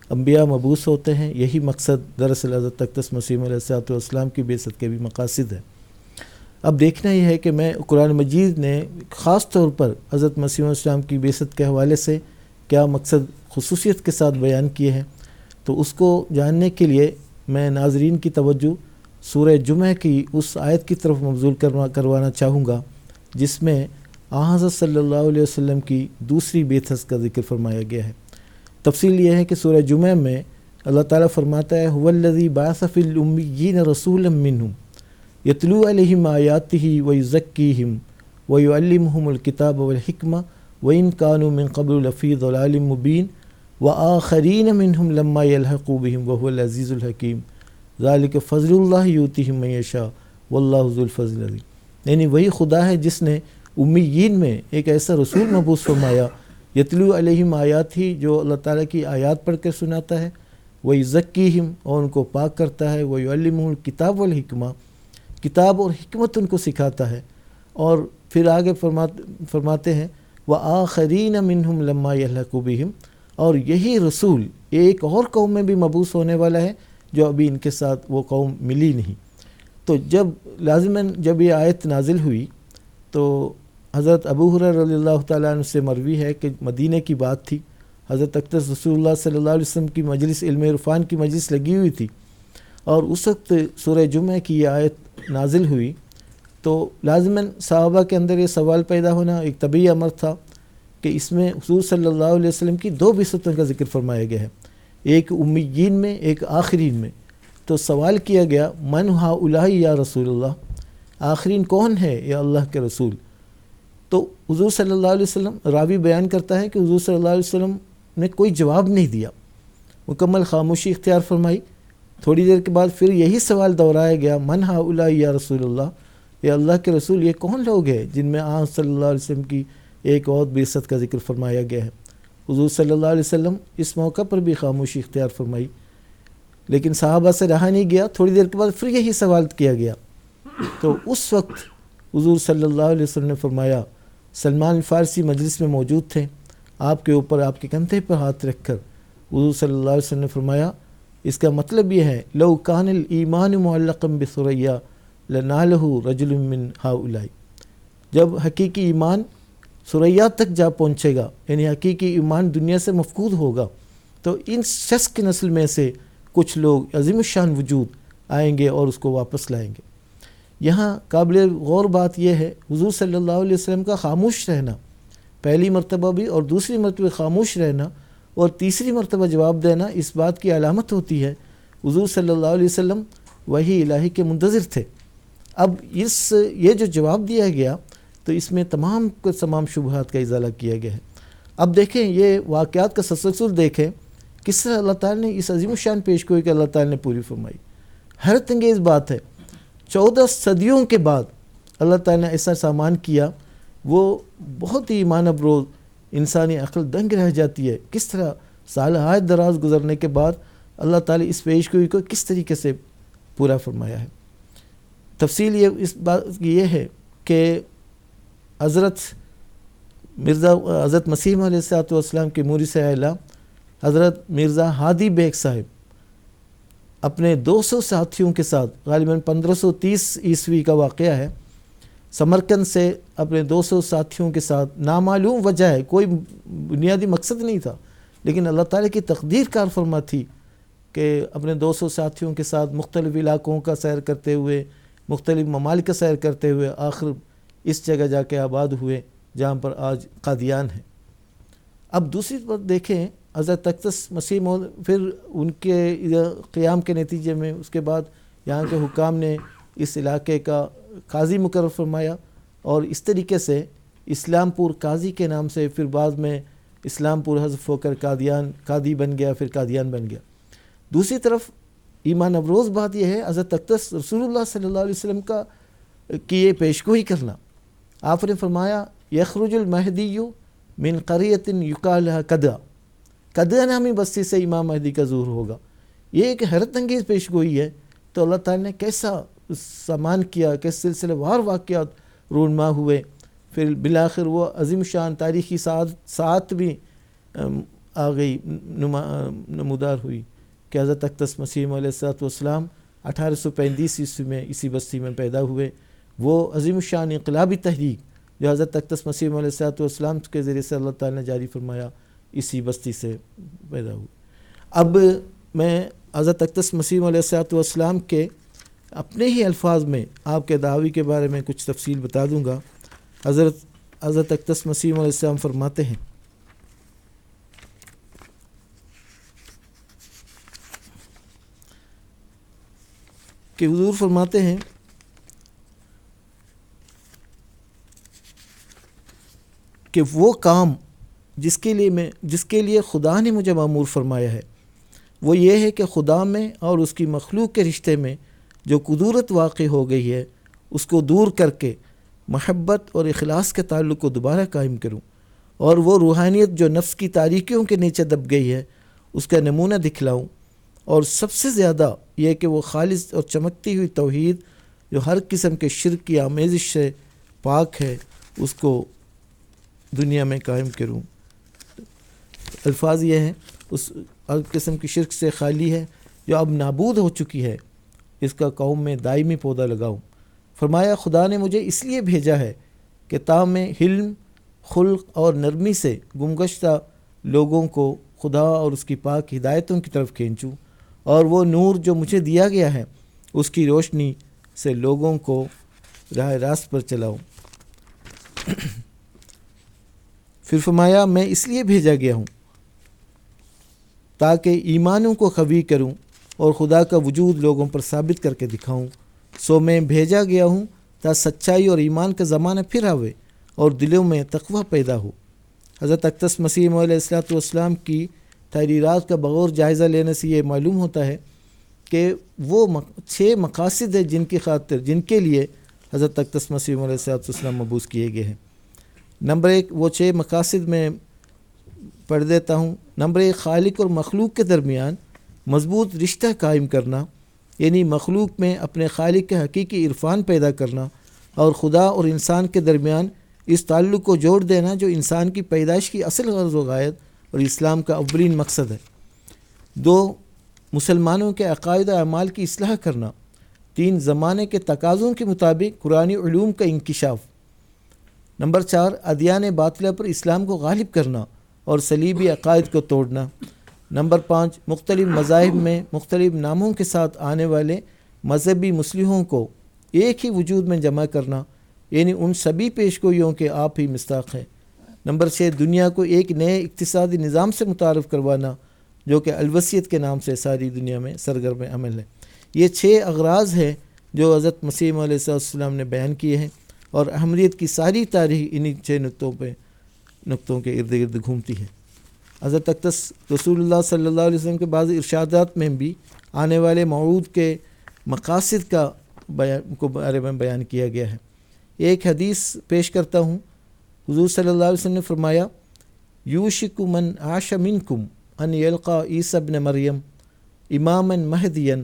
انبیاء مبعوث ہوتے ہیں۔ یہی مقصد دراصل حضرت اقدس مسیح علیہ السلام کی بعثت کے بھی مقاصد ہے۔ اب دیکھنا یہ ہے کہ میں قرآن مجید نے خاص طور پر حضرت مسیح علیہ السلام کی بعثت کے حوالے سے کیا مقصد خصوصیت کے ساتھ بیان کیے ہیں، تو اس کو جاننے کے لیے میں ناظرین کی توجہ سورہ جمعہ کی اس آیت کی طرف مبذول کروانا چاہوں گا جس میں حضرت صلی اللہ علیہ وسلم کی دوسری بعثت کا ذکر فرمایا گیا ہے۔ تفصیل یہ ہے کہ سورہ جمعہ میں اللہ تعالیٰ فرماتا ہے هو الذی بعث فی الامیین رسولا منہم یتلو علیہم آیاتہ ویزکیہم ویعلمہم الکتاب والحکمہ وإن كانوا من قبل لفی ضلال مبین وآخرین منہم لما یلحقوا بہم وهو العزیز الحکیم ذالک فضل اللہ یؤتیہ من یشاء واللہ ذو الفضل العظیم، یعنی وہی خدا ہے جس نے امیین میں ایک ایسا رسول مبعوث فرمایا یتلو علیہم آیات ہی، جو اللہ تعالیٰ کی آیات پڑھ کر سناتا ہے، ویزکیہم، اور ان کو پاک کرتا ہے، ویعلمہم الکتاب والحکمہ، کتاب اور حکمت ان کو سکھاتا ہے، اور پھر آگے فرماتے ہیں وآخرین منہم لما یلحقوا بہم، اور یہی رسول ایک اور قوم میں بھی مبعوث ہونے والا ہے جو ابھی ان کے ساتھ وہ قوم ملی نہیں۔ تو جب یہ آیت نازل ہوئی تو حضرت ابو ہریرہ رضی اللہ تعالیٰ عنہ سے مروی ہے کہ مدینہ کی بات تھی، حضرت اقدس رسول اللہ صلی اللہ علیہ وسلم کی مجلس علم عرفان کی مجلس لگی ہوئی تھی، اور اس وقت سورہ جمعہ کی یہ آیت نازل ہوئی تو لازماً صحابہ کے اندر یہ سوال پیدا ہونا ایک طبیعی امر تھا کہ اس میں حضور صلی اللہ علیہ وسلم کی دو بعثتوں کا ذکر فرمایا گیا ہے، ایک امیین میں ایک آخرین میں۔ تو سوال کیا گیا من ہؤلاء یا رسول اللہ، آخرین کون ہے یا اللہ کے رسول؟ تو حضور صلی اللہ علیہ وسلم، راوی بیان کرتا ہے کہ حضور صلی اللہ علیہ وسلم نے کوئی جواب نہیں دیا، مکمل خاموشی اختیار فرمائی۔ تھوڑی دیر کے بعد پھر یہی سوال دہرایا گیا من ہؤلاء یا رسول اللہ، یا اللہ کے رسول یہ کون لوگ ہیں جن میں آن صلی اللہ علیہ وسلم کی ایک اور بعثت کا ذکر فرمایا گیا ہے؟ حضور صلی اللہ علیہ وسلم اس موقع پر بھی خاموشی اختیار فرمائی، لیکن صحابہ سے رہا نہیں گیا، تھوڑی دیر کے بعد پھر یہی سوال کیا گیا۔ تو اس وقت حضور صلی اللہ علیہ وسلم نے فرمایا، سلمان فارسی مجلس میں موجود تھے، آپ کے اوپر آپ کے کندھے پر ہاتھ رکھ کر حضور صلی اللہ علیہ وسلم نے فرمایا اس کا مطلب یہ ہے لو کان الایمان معلقا بثریا لنالہ رجل من ہؤلاء، جب حقیقی ایمان ثریا تک جا پہنچے گا، یعنی حقیقی ایمان دنیا سے مفقود ہوگا، تو ان شخص کی نسل میں سے کچھ لوگ عظیم الشان وجود آئیں گے اور اس کو واپس لائیں گے۔ یہاں قابل غور بات یہ ہے حضور صلی اللہ علیہ وسلم کا خاموش رہنا، پہلی مرتبہ بھی اور دوسری مرتبہ خاموش رہنا اور تیسری مرتبہ جواب دینا، اس بات کی علامت ہوتی ہے حضور صلی اللہ علیہ وسلم وحی الہی کے منتظر تھے۔ اب یہ جو جواب دیا گیا تو اس میں تمام شبہات کا ازالہ کیا گیا ہے۔ اب دیکھیں یہ واقعات کا تسلسل دیکھیں کس طرح اللہ تعالیٰ نے اس عظیم الشان پیشگوئی کہ اللہ تعالیٰ نے پوری فرمائی۔ حیرت انگیز بات ہے، 14 صدیوں کے بعد اللہ تعالیٰ نے ایسا سامان کیا، وہ بہت ہی ایمان افروز، انسانی عقل دنگ رہ جاتی ہے۔ کس طرح سالہائے دراز گزرنے کے بعد اللہ تعالیٰ اس پیشگوئی کو کس طریقے سے پورا فرمایا ہے۔ تفصیل اس بات کی یہ ہے کہ حضرت مسیح علیہ السلام کے مورث اعلیٰ حضرت مرزا ہادی بیگ صاحب اپنے 200 ساتھیوں کے ساتھ، غالباً 1530 عیسوی کا واقعہ ہے، سمرقند سے اپنے 200 ساتھیوں کے ساتھ، نامعلوم وجہ ہے، کوئی بنیادی مقصد نہیں تھا، لیکن اللہ تعالیٰ کی تقدیر کار فرما تھی کہ اپنے 200 ساتھیوں کے ساتھ مختلف علاقوں کا سیر کرتے ہوئے، مختلف ممالک کا سیر کرتے ہوئے آخر اس جگہ جا کے آباد ہوئے جہاں پر آج قادیان ہے۔ اب دوسری طرف دیکھیں حضرت اقدس مسیح موعود، پھر ان کے قیام کے نتیجے میں اس کے بعد یہاں کے حکام نے اس علاقے کا قاضی مقرر فرمایا، اور اس طریقے سے اسلام پور قاضی کے نام سے پھر بعد میں اسلام پور حذف ہو کر قادی بن گیا، پھر قادیان بن گیا۔ دوسری طرف ایمان افروز بات یہ ہے حضرت اقدس رسول اللہ صلی اللہ علیہ وسلم کی یہ پیشگوئی کرنا۔ آپ نے فرمایا یخرج المہدی من قریۃ یقال لها قدہ نامی بستی سے امام مہدی کا ظہور ہوگا۔ یہ ایک حیرت انگیز پیشگوئی ہے، تو اللہ تعالیٰ نے کیسا سامان کیا، کیسے سلسلے وار واقعات رونما ہوئے، پھر بالآخر وہ عظیم شان تاریخی ساعت بھی آ گئی، نمودار ہوئی کہ حضرت اقدس مسیح علیہ السلام 1835 عیسوی میں اسی بستی میں پیدا ہوئے۔ وہ عظیم شان انقلابی تحریک جو حضرت اقدس مسیح علیہ السلام کے ذریعے سے اللہ تعالیٰ نے جاری فرمایا، اسی بستی سے پیدا ہوئی۔ اب میں حضرت اقدس مسیح علیہ السلام کے اپنے ہی الفاظ میں آپ کے دعوی کے بارے میں کچھ تفصیل بتا دوں گا۔ حضرت اقدس مسیح علیہ السلام فرماتے ہیں کہ حضور فرماتے ہیں کہ وہ کام جس کے لیے خدا نے مجھے مأمور فرمایا ہے وہ یہ ہے کہ خدا میں اور اس کی مخلوق کے رشتے میں جو قدورت واقع ہو گئی ہے اس کو دور کر کے محبت اور اخلاص کے تعلق کو دوبارہ قائم کروں، اور وہ روحانیت جو نفس کی تاریکیوں کے نیچے دب گئی ہے اس کا نمونہ دکھلاؤں، اور سب سے زیادہ یہ کہ وہ خالص اور چمکتی ہوئی توحید جو ہر قسم کے شرک کی آمیزش سے پاک ہے اس کو دنیا میں قائم کروں۔ الفاظ یہ ہیں اس ہر قسم کی شرک سے خالی ہے جو اب نابود ہو چکی ہے، اس کا قوم میں دائمی پودا لگاؤں۔ فرمایا خدا نے مجھے اس لیے بھیجا ہے کہ تاں میں حلم، خلق اور نرمی سے گمگشتہ لوگوں کو خدا اور اس کی پاک ہدایتوں کی طرف کھینچوں، اور وہ نور جو مجھے دیا گیا ہے اس کی روشنی سے لوگوں کو راہ راست پر چلاؤں۔ پھر فرمایا میں اس لیے بھیجا گیا ہوں تاکہ ایمانوں کو قوی کروں اور خدا کا وجود لوگوں پر ثابت کر کے دکھاؤں۔ سو میں بھیجا گیا ہوں تا سچائی اور ایمان کا زمانہ پھر آوے اور دلوں میں تقوی پیدا ہو۔ حضرت اقدس مسیح علیہ السلام کی تحریرات کا بغور جائزہ لینے سے یہ معلوم ہوتا ہے کہ وہ 6 مقاصد ہیں جن کے لیے حضرت اقدس مسیح علیہ السلام مبعوث کیے گئے ہیں۔ نمبر 1 وہ 6 مقاصد میں پڑھ دیتا ہوں۔ نمبر 1 خالق اور مخلوق کے درمیان مضبوط رشتہ قائم کرنا، یعنی مخلوق میں اپنے خالق کے حقیقی عرفان پیدا کرنا اور خدا اور انسان کے درمیان اس تعلق کو جوڑ دینا جو انسان کی پیدائش کی اصل غرض و غایت اور اسلام کا اولین مقصد ہے۔ 2 مسلمانوں کے عقائد و اعمال کی اصلاح کرنا۔ 3 زمانے کے تقاضوں کے مطابق قرآنی علوم کا انکشاف۔ نمبر 4 ادیان باطلہ پر اسلام کو غالب کرنا اور صلیبی عقائد کو توڑنا۔ نمبر 5 مختلف مذاہب میں مختلف ناموں کے ساتھ آنے والے مذہبی مصلحوں کو ایک ہی وجود میں جمع کرنا، یعنی ان سبھی پیشگوئیوں کے آپ ہی مستاق ہیں۔ نمبر 6 دنیا کو ایک نئے اقتصادی نظام سے متعارف کروانا جو کہ الوصیت کے نام سے ساری دنیا میں سرگرم عمل ہے۔ یہ 6 اغراض ہیں جو حضرت مسیح علیہ السلام نے بیان کیے ہیں، اور احمدیت کی ساری تاریخ انہی 6 نقطوں کے ارد گرد گھومتی ہے۔ حضرت اقدس رسول اللہ صلی اللہ علیہ وسلم کے بعض ارشادات میں بھی آنے والے موعود کے مقاصد کو بارے میں بیان کیا گیا ہے۔ ایک حدیث پیش کرتا ہوں۔ حضور صلی اللہ علیہ وسلم نے فرمایا، یوشک من عاش منکم ان یلقا عیسی ابن مریم اماما مہدیا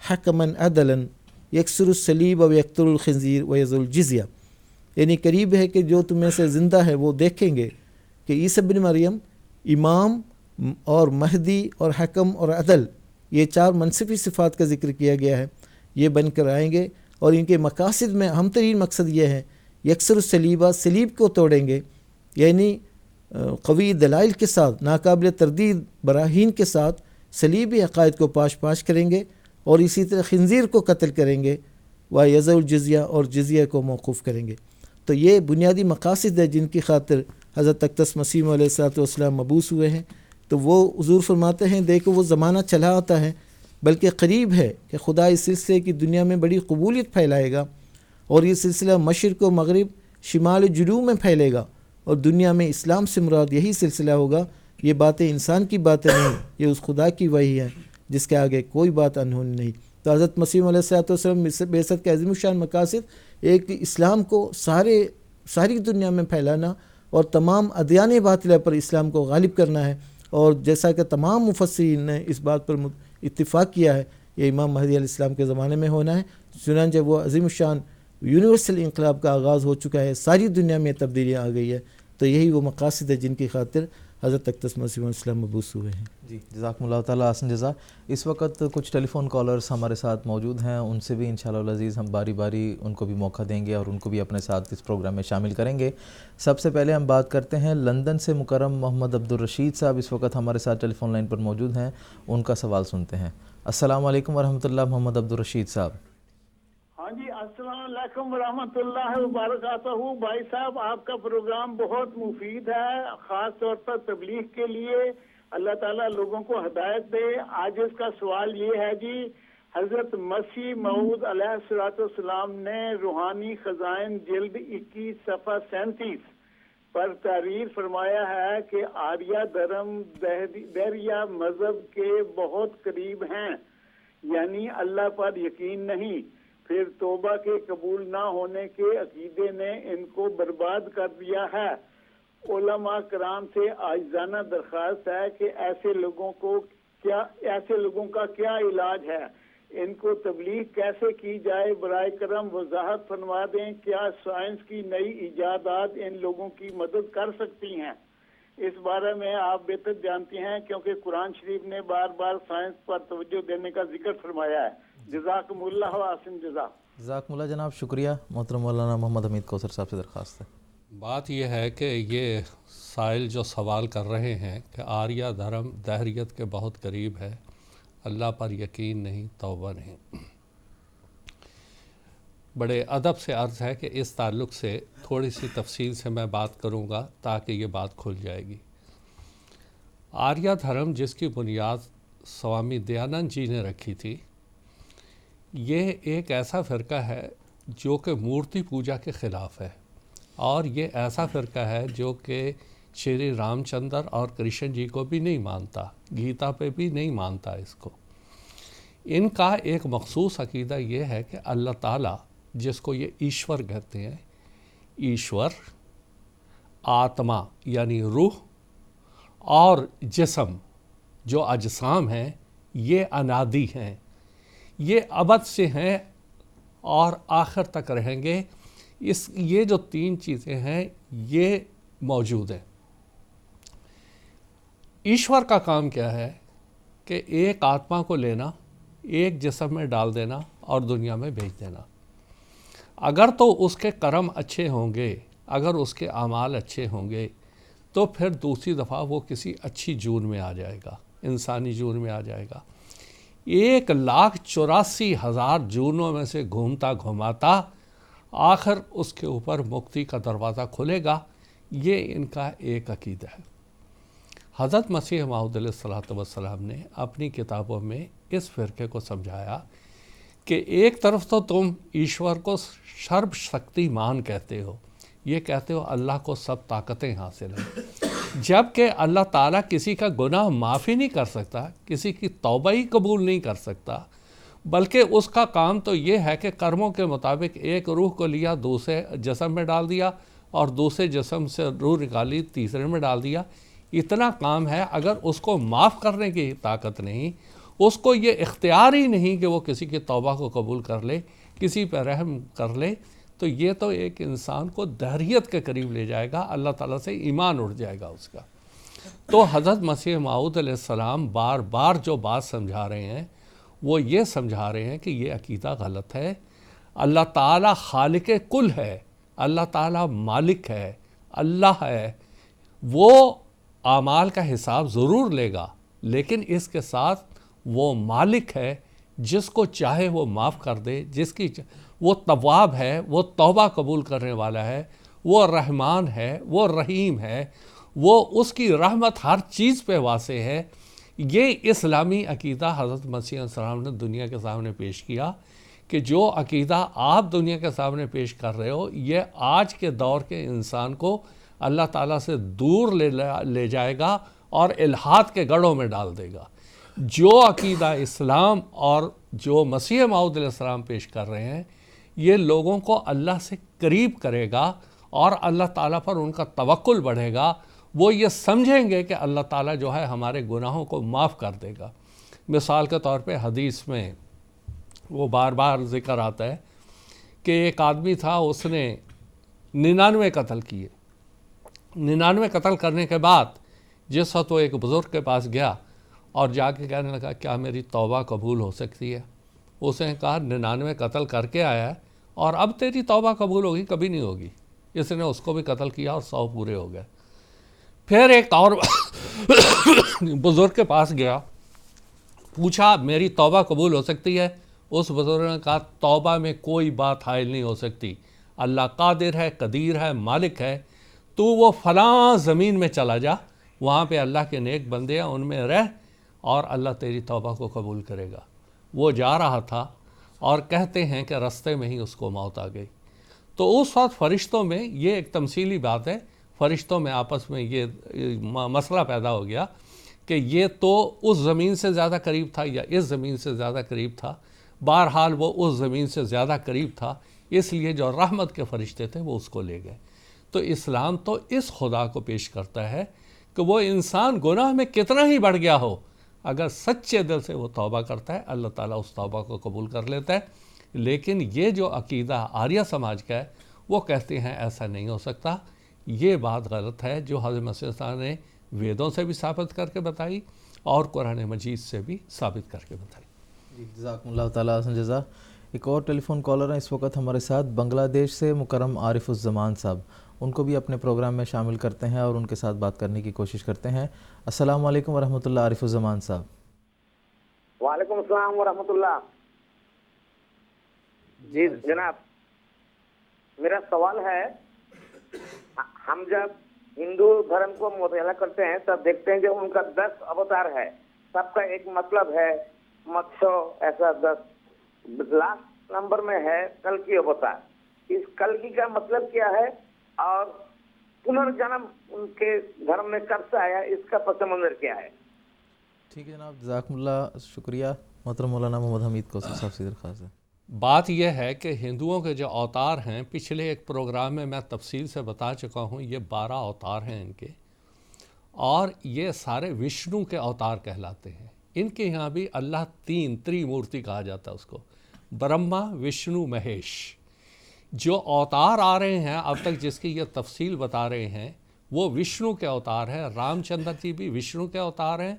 حکما عدلا یکسر الصلیب و یقتل الخنزیر و یذل الجزیہ، یعنی قریب ہے کہ جو تم میں سے زندہ ہے وہ دیکھیں گے کہ عیسی ابن مریم امام اور مہدی اور حکم اور عدل، یہ 4 منصفی صفات کا ذکر کیا گیا ہے، یہ بن کر آئیں گے، اور ان کے مقاصد میں اہم ترین مقصد یہ ہے یکسر الصلیبہ، صلیب کو توڑیں گے، یعنی قوی دلائل کے ساتھ، ناقابل تردید براہین کے ساتھ صلیبی عقائد کو پاش کریں گے، اور اسی طرح خنزیر کو قتل کریں گے، و یضع الجزیہ، اور جزیہ کو موقوف کریں گے۔ تو یہ بنیادی مقاصد ہے جن کی خاطر حضرت اقدس مسیح علیہ السلام مبعوث ہوئے ہیں۔ تو وہ حضور فرماتے ہیں، دیکھو وہ زمانہ چلا آتا ہے، بلکہ قریب ہے کہ خدا اس سلسلے کی دنیا میں بڑی قبولیت پھیلائے گا، اور یہ سلسلہ مشرق و مغرب، شمال و جنوب میں پھیلے گا، اور دنیا میں اسلام سے مراد یہی سلسلہ ہوگا۔ یہ باتیں انسان کی باتیں نہیں، یہ اس خدا کی وحی ہے جس کے آگے کوئی بات انہونی نہیں۔ تو حضرت مسیح علیہ السلام بعثت کے عظیم الشان مقاصد ایک اسلام کو ساری دنیا میں پھیلانا، اور تمام ادیان باطلہ پر اسلام کو غالب کرنا ہے، اور جیسا کہ تمام مفسرین نے اس بات پر اتفاق کیا ہے، یہ امام مہدی علیہ السلام کے زمانے میں ہونا ہے۔ چنانچہ وہ عظیم الشان یونیورسل انقلاب کا آغاز ہو چکا ہے، ساری دنیا میں تبدیلیاں آ گئی ہے۔ تو یہی وہ مقاصد ہے جن کی خاطر حضرت اقدس مسیح علیہ السلام مبعوث ہوئے ہیں۔ جی، جزاکم اللہ تعالیٰ احسن جزا۔ اس وقت کچھ ٹیلی فون کالرز ہمارے ساتھ موجود ہیں، ان سے بھی انشاءاللہ العزیز ہم باری باری ان کو بھی موقع دیں گے اور ان کو بھی اپنے ساتھ اس پروگرام میں شامل کریں گے۔ سب سے پہلے ہم بات کرتے ہیں لندن سے مکرم محمد عبدالرشید صاحب اس وقت ہمارے ساتھ ٹیلی فون لائن پر موجود ہیں، ان کا سوال سنتے ہیں۔ السلام علیکم ورحمۃ اللہ، محمد عبدالرشید صاحب۔ ہاں جی، السلام علیکم ورحمۃ اللہ وبرکاتہ۔ بھائی صاحب، آپ کا پروگرام بہت مفید ہے، خاص طور پر تبلیغ کے لیے۔ اللہ تعالیٰ لوگوں کو ہدایت دے۔ آج اس کا سوال یہ ہے جی، حضرت مسیح موعود علیہ السلام نے روحانی خزائن جلد 21 صفحہ 37 پر تحریر فرمایا ہے کہ آریہ دھرم دہریہ مذہب کے بہت قریب ہیں، یعنی اللہ پر یقین نہیں۔ پھر توبہ کے قبول نہ ہونے کے عقیدے نے ان کو برباد کر دیا ہے۔ علماء کرام سے عاجزانہ درخواست ہے کہ ایسے لوگوں کا کیا علاج ہے، ان کو تبلیغ کیسے کی جائے؟ برائے کرم وضاحت فرما دیں، کیا سائنس کی نئی ایجادات ان لوگوں کی مدد کر سکتی ہیں؟ اس بارے میں آپ بہتر جانتی ہیں، کیونکہ قرآن شریف نے بار بار سائنس پر توجہ دینے کا ذکر فرمایا ہے۔ جزاکم اللہ و احسن جزا۔ جزاکم اللہ جناب، شکریہ۔ محترم مولانا محمد حمید کوثر صاحب سے درخواست ہے۔ بات یہ ہے کہ یہ سائل جو سوال کر رہے ہیں کہ آریہ دھرم دہریت کے بہت قریب ہے، اللہ پر یقین نہیں، توبہ نہیں۔ بڑے ادب سے عرض ہے کہ اس تعلق سے تھوڑی سی تفصیل سے میں بات کروں گا تاکہ یہ بات کھل جائے گی۔ آریہ دھرم جس کی بنیاد سوامی دیانند جی نے رکھی تھی، یہ ایک ایسا فرقہ ہے جو کہ مورتی پوجا کے خلاف ہے، اور یہ ایسا فرقہ ہے جو کہ شری رام چندر اور کرشن جی کو بھی نہیں مانتا، گیتا پہ بھی نہیں مانتا اس کو۔ ان کا ایک مخصوص عقیدہ یہ ہے کہ اللہ تعالیٰ، جس کو یہ ایشور کہتے ہیں، ایشور، آتما یعنی روح، اور جسم جو اجسام ہیں، یہ انادی ہیں، یہ ابد سے ہیں اور آخر تک رہیں گے۔ یہ جو 3 چیزیں ہیں یہ موجود ہیں۔ ایشور کا کام کیا ہے کہ ایک آتما کو لینا، ایک جسم میں ڈال دینا اور دنیا میں بھیج دینا۔ اگر تو اس کے کرم اچھے ہوں گے، اگر اس کے اعمال اچھے ہوں گے، تو پھر دوسری دفعہ وہ کسی اچھی جون میں آ جائے گا، انسانی جون میں آ جائے گا۔ 1,84,000 جونوں میں سے گھومتا گھماتا آخر اس کے اوپر مکتی کا دروازہ کھلے گا۔ یہ ان کا ایک عقیدہ ہے۔ حضرت مسیح موعود علیہ الصلوۃ والسلام نے اپنی کتابوں میں اس فرقے کو سمجھایا کہ ایک طرف تو تم ایشور کو سرب شکتیمان کہتے ہو، یہ کہتے ہو اللہ کو سب طاقتیں حاصل ہیں، جبکہ اللہ تعالیٰ کسی کا گناہ معافی نہیں کر سکتا، کسی کی توبہ ہی قبول نہیں کر سکتا، بلکہ اس کا کام تو یہ ہے کہ کرموں کے مطابق ایک روح کو لیا دوسرے جسم میں ڈال دیا اور دوسرے جسم سے روح نکالی تیسرے میں ڈال دیا، اتنا کام ہے۔ اگر اس کو معاف کرنے کی طاقت نہیں، اس کو یہ اختیار ہی نہیں کہ وہ کسی کی توبہ کو قبول کر لے، کسی پہ رحم کر لے، تو یہ تو ایک انسان کو دہریت کے قریب لے جائے گا، اللہ تعالیٰ سے ایمان اٹھ جائے گا اس کا۔ تو حضرت مسیح موعود علیہ السلام بار بار جو بات سمجھا رہے ہیں وہ یہ سمجھا رہے ہیں کہ یہ عقیدہ غلط ہے۔ اللہ تعالیٰ خالق کل ہے، اللہ تعالیٰ مالک ہے، اللہ ہے، وہ اعمال کا حساب ضرور لے گا، لیکن اس کے ساتھ وہ مالک ہے، جس کو چاہے وہ معاف کر دے، وہ تواب ہے، وہ توبہ قبول کرنے والا ہے، وہ رحمان ہے، وہ رحیم ہے، وہ اس کی رحمت ہر چیز پہ واسع ہے۔ یہ اسلامی عقیدہ حضرت مسیح علیہ السلام نے دنیا کے سامنے پیش کیا کہ جو عقیدہ آپ دنیا کے سامنے پیش کر رہے ہو یہ آج کے دور کے انسان کو اللہ تعالیٰ سے دور لے جائے گا اور الحاد کے گڑھوں میں ڈال دے گا۔ جو عقیدہ اسلام اور جو مسیح موعود علیہ السلام پیش کر رہے ہیں یہ لوگوں کو اللہ سے قریب کرے گا اور اللہ تعالیٰ پر ان کا توکل بڑھے گا، وہ یہ سمجھیں گے کہ اللہ تعالیٰ جو ہے ہمارے گناہوں کو معاف کر دے گا۔ مثال کے طور پہ حدیث میں وہ بار بار ذکر آتا ہے کہ ایک آدمی تھا، اس نے 99 قتل کیے، 99 قتل کرنے کے بعد جس وقت وہ ایک بزرگ کے پاس گیا اور جا کے کہنے لگا کیا میری توبہ قبول ہو سکتی ہے؟ اس نے کہا 99 قتل کر کے آیا ہے اور اب تیری توبہ قبول ہوگی؟ کبھی نہیں ہوگی۔ اس نے اس کو بھی قتل کیا اور 100 پورے ہو گئے۔ پھر ایک اور بزرگ کے پاس گیا، پوچھا میری توبہ قبول ہو سکتی ہے؟ اس بزرگ نے کہا توبہ میں کوئی بات حائل نہیں ہو سکتی، اللہ قادر ہے، قدیر ہے، مالک ہے، تو وہ فلاں زمین میں چلا جا، وہاں پہ اللہ کے نیک بندے ہیں، ان میں رہ اور اللہ تیری توبہ کو قبول کرے گا۔ وہ جا رہا تھا اور کہتے ہیں کہ رستے میں ہی اس کو موت آ گئی۔ تو اس وقت فرشتوں میں یہ ایک تمثیلی بات ہے، فرشتوں میں آپس میں یہ مسئلہ پیدا ہو گیا کہ یہ تو اس زمین سے زیادہ قریب تھا یا اس زمین سے زیادہ قریب تھا، بہرحال وہ اس زمین سے زیادہ قریب تھا، اس لیے جو رحمت کے فرشتے تھے وہ اس کو لے گئے۔ تو اسلام تو اس خدا کو پیش کرتا ہے کہ وہ انسان گناہ میں کتنا ہی بڑھ گیا ہو، اگر سچے دل سے وہ توبہ کرتا ہے اللہ تعالیٰ اس توبہ کو قبول کر لیتا ہے۔ لیکن یہ جو عقیدہ آریہ سماج کا ہے وہ کہتے ہیں ایسا نہیں ہو سکتا، یہ بات غلط ہے جو حضرت مسیح علیہ السلام نے ویدوں سے بھی ثابت کر کے بتائی اور قرآن مجید سے بھی ثابت کر کے بتائی۔ جزاکم اللہ تعالیٰ حسن جزا۔ ایک اور ٹیلی فون کالر ہیں اس وقت ہمارے ساتھ، بنگلہ دیش سے مکرم عارف الزمان صاحب، ان کو بھی اپنے پروگرام میں شامل کرتے ہیں اور ان کے ساتھ بات کرنے کی کوشش کرتے ہیں۔ السلام علیکم ورحمۃ اللہ عارف الزمان صاحب۔ وعلیکم السلام ورحمۃ اللہ۔ جی جناب، میرا سوال ہے، ہم جب ہندو دھرم کو مطالعہ کرتے ہیں تب دیکھتے ہیں کہ ان کا 10 اوتار ہے، سب کا ایک مطلب ہے، متسو ایسا 10، لاسٹ نمبر میں ہے کلکی اوتار۔ اس کلکی کا مطلب کیا ہے اور پنرجنم ان کے دھرم میں کب سے آیا، اس کا پس منظر کیا ہے؟ ٹھیک ہے جناب، جزاکم اللہ، شکریہ۔ محترم مولانا محمد حمید کوثر صاحب سے درخواست ہے۔ بات یہ ہے کہ ہندوؤں کے جو اوتار ہیں پچھلے ایک پروگرام میں تفصیل سے بتا چکا ہوں، یہ 12 اوتار ہیں ان کے، اور یہ سارے وشنو کے اوتار کہلاتے ہیں۔ ان کے یہاں بھی اللہ تری مورتی کہا جاتا ہے اس کو، برہما وشنو مہیش۔ جو اوتار آ رہے ہیں اب تک جس کی یہ تفصیل بتا رہے ہیں وہ وشنو کے اوتار ہیں۔ رام چندر جی بھی وشنو کے اوتار ہیں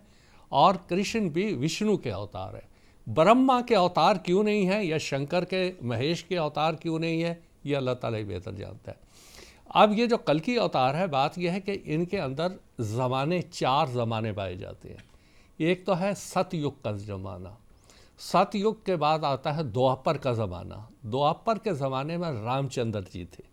اور کرشن بھی وشنو کے اوتار ہیں۔ برہما کے اوتار کیوں نہیں ہے یا شنکر کے مہیش کے اوتار کیوں نہیں ہے یہ اللہ تعالیٰ ہی بہتر جانتا ہے۔ اب یہ جو کلکی اوتار ہے، بات یہ ہے کہ ان کے اندر زمانے 4 زمانے پائے جاتے ہیں۔ ایک تو ہے ست یگ کا زمانہ، ست یگ کے بعد آتا ہے دوپر کا زمانہ۔ دوپر کے زمانے میں رام چندر جی تھے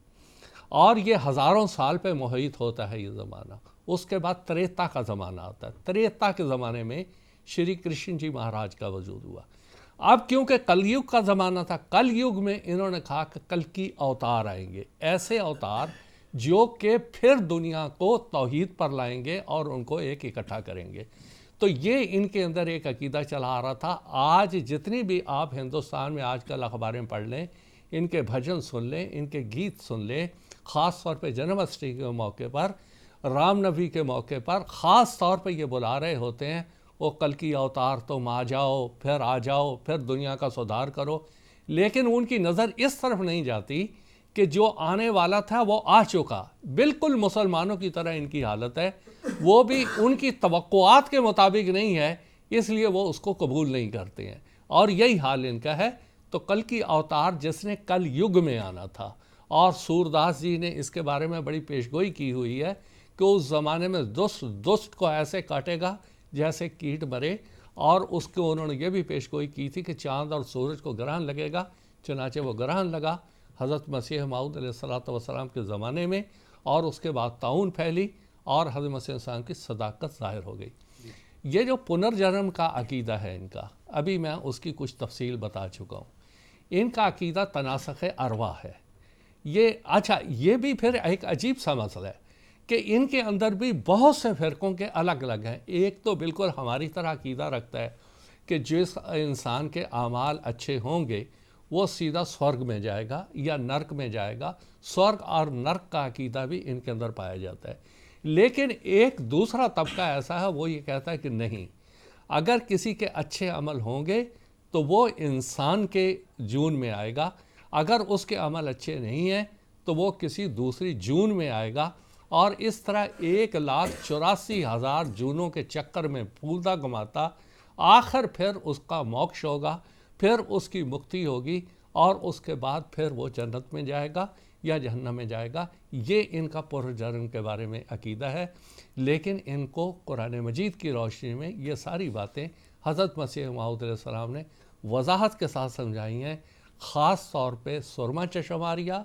اور یہ ہزاروں سال پہ محیط ہوتا ہے یہ زمانہ. اس کے بعد تریتا کا زمانہ آتا ہے. تریتا کے زمانے میں شری کرشن جی مہاراج کا وجود ہوا. اب کیونکہ کل یگ کا زمانہ تھا، کل یگ میں انہوں نے کہا کہ کل کی اوتار آئیں گے، ایسے اوتار جو کہ پھر دنیا کو توحید پر لائیں گے اور ان کو ایک اکٹھا کریں گے. تو یہ ان کے اندر ایک عقیدہ چلا آ رہا تھا. آج جتنی بھی آپ ہندوستان میں آج کل اخباریں پڑھ لیں، ان کے بھجن سن لیں، ان کے گیت سن لیں، خاص طور پہ جنم اشٹمی کے موقع پر، رام نومی کے موقع پر خاص طور پہ یہ بلا رہے ہوتے ہیں وہ کل کی اوتار تم آ جاؤ، پھر دنیا کا سدھار کرو. لیکن ان کی نظر اس طرف نہیں جاتی کہ جو آنے والا تھا وہ آ چکا. بالکل مسلمانوں کی طرح ان کی حالت ہے، وہ بھی ان کی توقعات کے مطابق نہیں ہے، اس لیے وہ اس کو قبول نہیں کرتے ہیں. اور یہی حال ان کا ہے. تو کل کی اوتار جس نے کل یگ میں آنا تھا، اور سورداس جی نے اس کے بارے میں بڑی پیشگوئی کی ہوئی ہے کہ اس زمانے میں دشت کو ایسے کاٹے گا جیسے کیٹ مرے. اور اس کو انہوں نے یہ بھی پیشگوئی کی تھی کہ چاند اور سورج کو گرہن لگے گا، چنانچہ وہ گرہن لگا حضرت مسیح موعود علیہ الصلوۃ والسلام کے زمانے میں. اور اس کے بعد طاعون پھیلی اور حضرت مسیح السلام کی صداقت ظاہر ہو گئی. یہ جو پنرجنم کا عقیدہ ہے ان کا، ابھی میں اس کی کچھ تفصیل بتا چکا ہوں. ان کا عقیدہ تناسخ ارواح ہے. یہ بھی پھر ایک عجیب سا مسئلہ ہے کہ ان کے اندر بھی بہت سے فرقوں کے الگ الگ ہیں. ایک تو بالکل ہماری طرح عقیدہ رکھتا ہے کہ جس انسان کے اعمال اچھے ہوں گے وہ سیدھا سورگ میں جائے گا یا نرک میں جائے گا. سورگ اور نرک کا عقیدہ بھی ان کے اندر پایا جاتا ہے. لیکن ایک دوسرا طبقہ ایسا ہے، وہ یہ کہتا ہے کہ نہیں، اگر کسی کے اچھے عمل ہوں گے تو وہ انسان کے جون میں آئے گا، اگر اس کے عمل اچھے نہیں ہیں تو وہ کسی دوسری جون میں آئے گا. اور اس طرح 1,84,000 جونوں کے چکر میں پھولتا گھماتا آخر پھر اس کا موکش ہوگا، پھر اس کی مکتی ہوگی، اور اس کے بعد پھر وہ جنت میں جائے گا یا جہنم میں جائے گا. یہ ان کا پنرجنم کے بارے میں عقیدہ ہے. لیکن ان کو قرآن مجید کی روشنی میں یہ ساری باتیں حضرت مسیح موعود علیہ السلام نے وضاحت کے ساتھ سمجھائی ہیں. خاص طور پہ سرما چشماریہ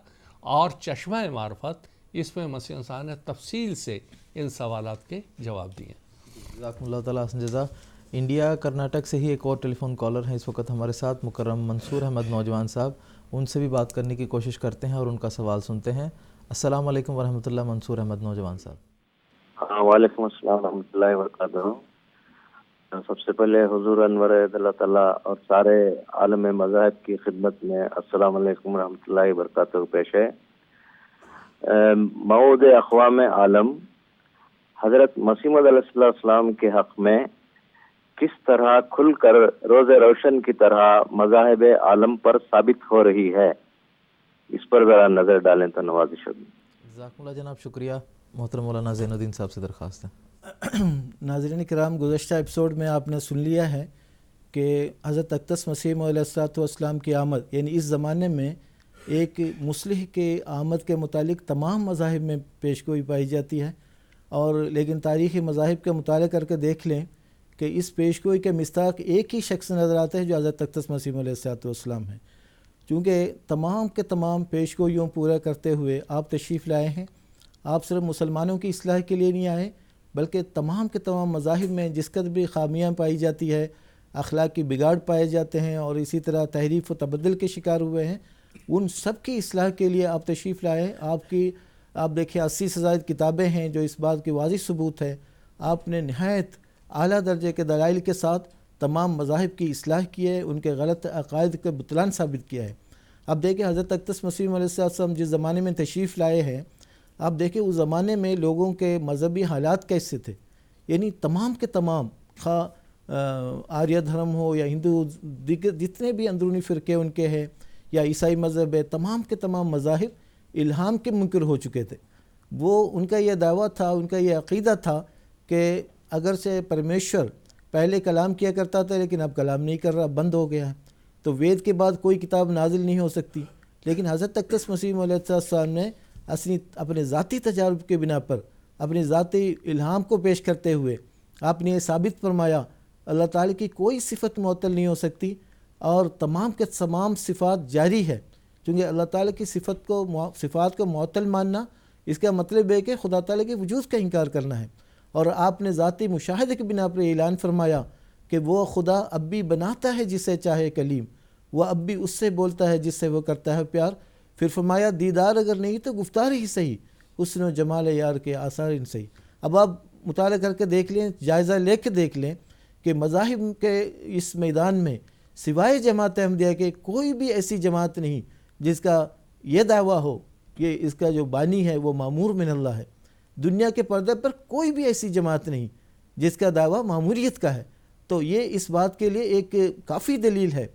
اور چشمہ معرفت، اس میں مسیح انسان نے تفصیل سے ان سوالات کے جواب دیے. جزاکم اللہ تعالیٰ حسن جزا. انڈیا کرناٹک سے ہی ایک اور ٹیلی فون کالر ہیں اس وقت ہمارے ساتھ، مکرم منصور احمد نوجوان صاحب. ان سے بھی بات کرنے کی کوشش کرتے ہیں اور ان کا سوال سنتے ہیں. السلام علیکم ورحمۃ اللہ. منصور احمد نوجوان صاحب. ہاں، وعلیکم السلام ورحمۃ اللہ وبرکاتہ. سب سے پہلے حضور انور اللہ تعالیٰ اور سارے عالم مذاہب کی خدمت میں السلام علیکم ورحمۃ اللہ وبرکاتہ پیش ہے. موعود اقوام عالم حضرت مسیح موعود علیہ السلام کے حق میں کس طرح کھل کر روز روشن کی طرح مذاہب عالم پر ثابت ہو رہی ہے، اس پر ذرا نظر ڈالیں تو نوازش ہوگی. جزاکم اللہ جناب، شکریہ. محترم مولانا زین الدین صاحب سے درخواست ہے. ناظرین کرام، گزشتہ ایپیسوڈ میں آپ نے سن لیا ہے کہ حضرت اقدس مسیح موعود علیہ السلام کی آمد، یعنی اس زمانے میں ایک مصلح کے آمد کے متعلق تمام مذاہب میں پیشگوئی پائی جاتی ہے. اور لیکن تاریخی مذاہب کا مطالعہ کر کے دیکھ لیں کہ اس پیشگوئی کے مصداق ایک ہی شخص نظر آتے ہیں جو حضرت اقدس مسیح موعود علیہ السلام ہیں. چونکہ تمام کے تمام پیشگوئیوں پورا کرتے ہوئے آپ تشریف لائے ہیں. آپ صرف مسلمانوں کی اصلاح کے لیے نہیں آئے، بلکہ تمام کے تمام مذاہب میں جس قدر بھی خامیاں پائی جاتی ہے، اخلاقی بگاڑ پائے جاتے ہیں اور اسی طرح تحریف و تبدل کے شکار ہوئے ہیں، ان سب کی اصلاح کے لیے آپ تشریف لائے ہیں. آپ دیکھیں 80 سے زائد کتابیں ہیں جو اس بات کی واضح ثبوت ہے. آپ نے نہایت اعلیٰ درجے کے دلائل کے ساتھ تمام مذاہب کی اصلاح کی ہے، ان کے غلط عقائد کے بطلان ثابت کیا ہے. اب دیکھیں حضرت اقدس مسیح علیہ السلام جس زمانے میں تشریف لائے ہیں، آپ دیکھیں اس زمانے میں لوگوں کے مذہبی حالات کیسے تھے. یعنی تمام کے تمام آریہ دھرم ہو یا ہندو، جتنے بھی اندرونی فرقے ان کے ہیں یا عیسائی مذہب ہے، تمام کے تمام مذاہب الہام کے منکر ہو چکے تھے. وہ ان کا یہ دعویٰ تھا، ان کا یہ عقیدہ تھا کہ اگرچہ پرمیشور پہلے کلام کیا کرتا تھا لیکن اب کلام نہیں کر رہا، بند ہو گیا ہے، تو وید کے بعد کوئی کتاب نازل نہیں ہو سکتی. لیکن حضرت اقدس مسیح علیہ السلام نے اپنے ذاتی تجارب کے بنا پر، اپنی ذاتی الہام کو پیش کرتے ہوئے آپ نے یہ ثابت فرمایا اللہ تعالی کی کوئی صفت معطل نہیں ہو سکتی اور تمام کے تمام صفات جاری ہے. کیونکہ اللہ تعالیٰ کی صفات کو معطل ماننا اس کا مطلب ہے کہ خدا تعالیٰ کے وجود کا انکار کرنا ہے۔ اور آپ نے ذاتی مشاہدے کی بنا پر اعلان فرمایا کہ وہ خدا اب بھی بناتا ہے جسے چاہے کلیم، وہ اب بھی اس سے بولتا ہے جس سے وہ کرتا ہے پیار۔ پھر فرمایا دیدار اگر نہیں تو گفتار ہی صحیح، حسن و جمال یار کے آثار ان صحیح۔ اب آپ مطالعہ کر کے دیکھ لیں، جائزہ لے کے دیکھ لیں کہ مذاہب کے اس میدان میں سوائے جماعت احمدیہ کے کوئی بھی ایسی جماعت نہیں جس کا یہ دعویٰ ہو کہ اس کا جو بانی ہے وہ معمور من اللہ ہے۔ دنیا کے پردے پر کوئی بھی ایسی جماعت نہیں جس کا دعویٰ معموریت کا ہے۔ تو یہ اس بات کے لیے ایک کافی دلیل ہے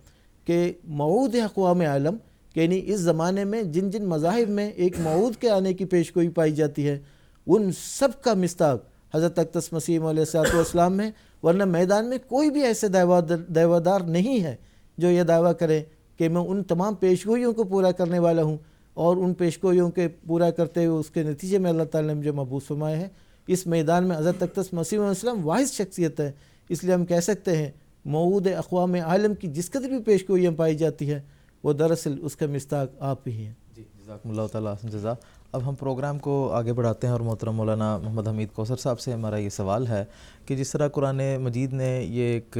کہ موعود اقوام عالم، یعنی اس زمانے میں جن جن مذاہب میں ایک موعود کے آنے کی پیشگوئی پائی جاتی ہے ان سب کا مصداق حضرت اقدس مسیح علیہ السلام میں، ورنہ میدان میں کوئی بھی ایسے دعویدار نہیں ہے جو یہ دعویٰ کرے کہ میں ان تمام پیشگوئیوں کو پورا کرنے والا ہوں، اور ان پیشگوئیوں کے پورا کرتے ہوئے اس کے نتیجے میں اللہ تعالیٰ نے مجھے مبعوث فرمایا ہے۔ اس میدان میں حضرت اقدس مسیح علیہ السلام واحد شخصیت ہے، اس لیے ہم کہہ سکتے ہیں موعود اقوام عالم کی جس قدر بھی پیشگوئیاں پائی جاتی ہے وہ دراصل اس کا مصداق آپ ہی ہیں۔ جی جزاکم اللہ تعالیٰ حسن جزا۔ اب ہم پروگرام کو آگے بڑھاتے ہیں اور محترم مولانا محمد حمید کوثر صاحب سے ہمارا یہ سوال ہے کہ جس طرح قرآن مجید نے یہ ایک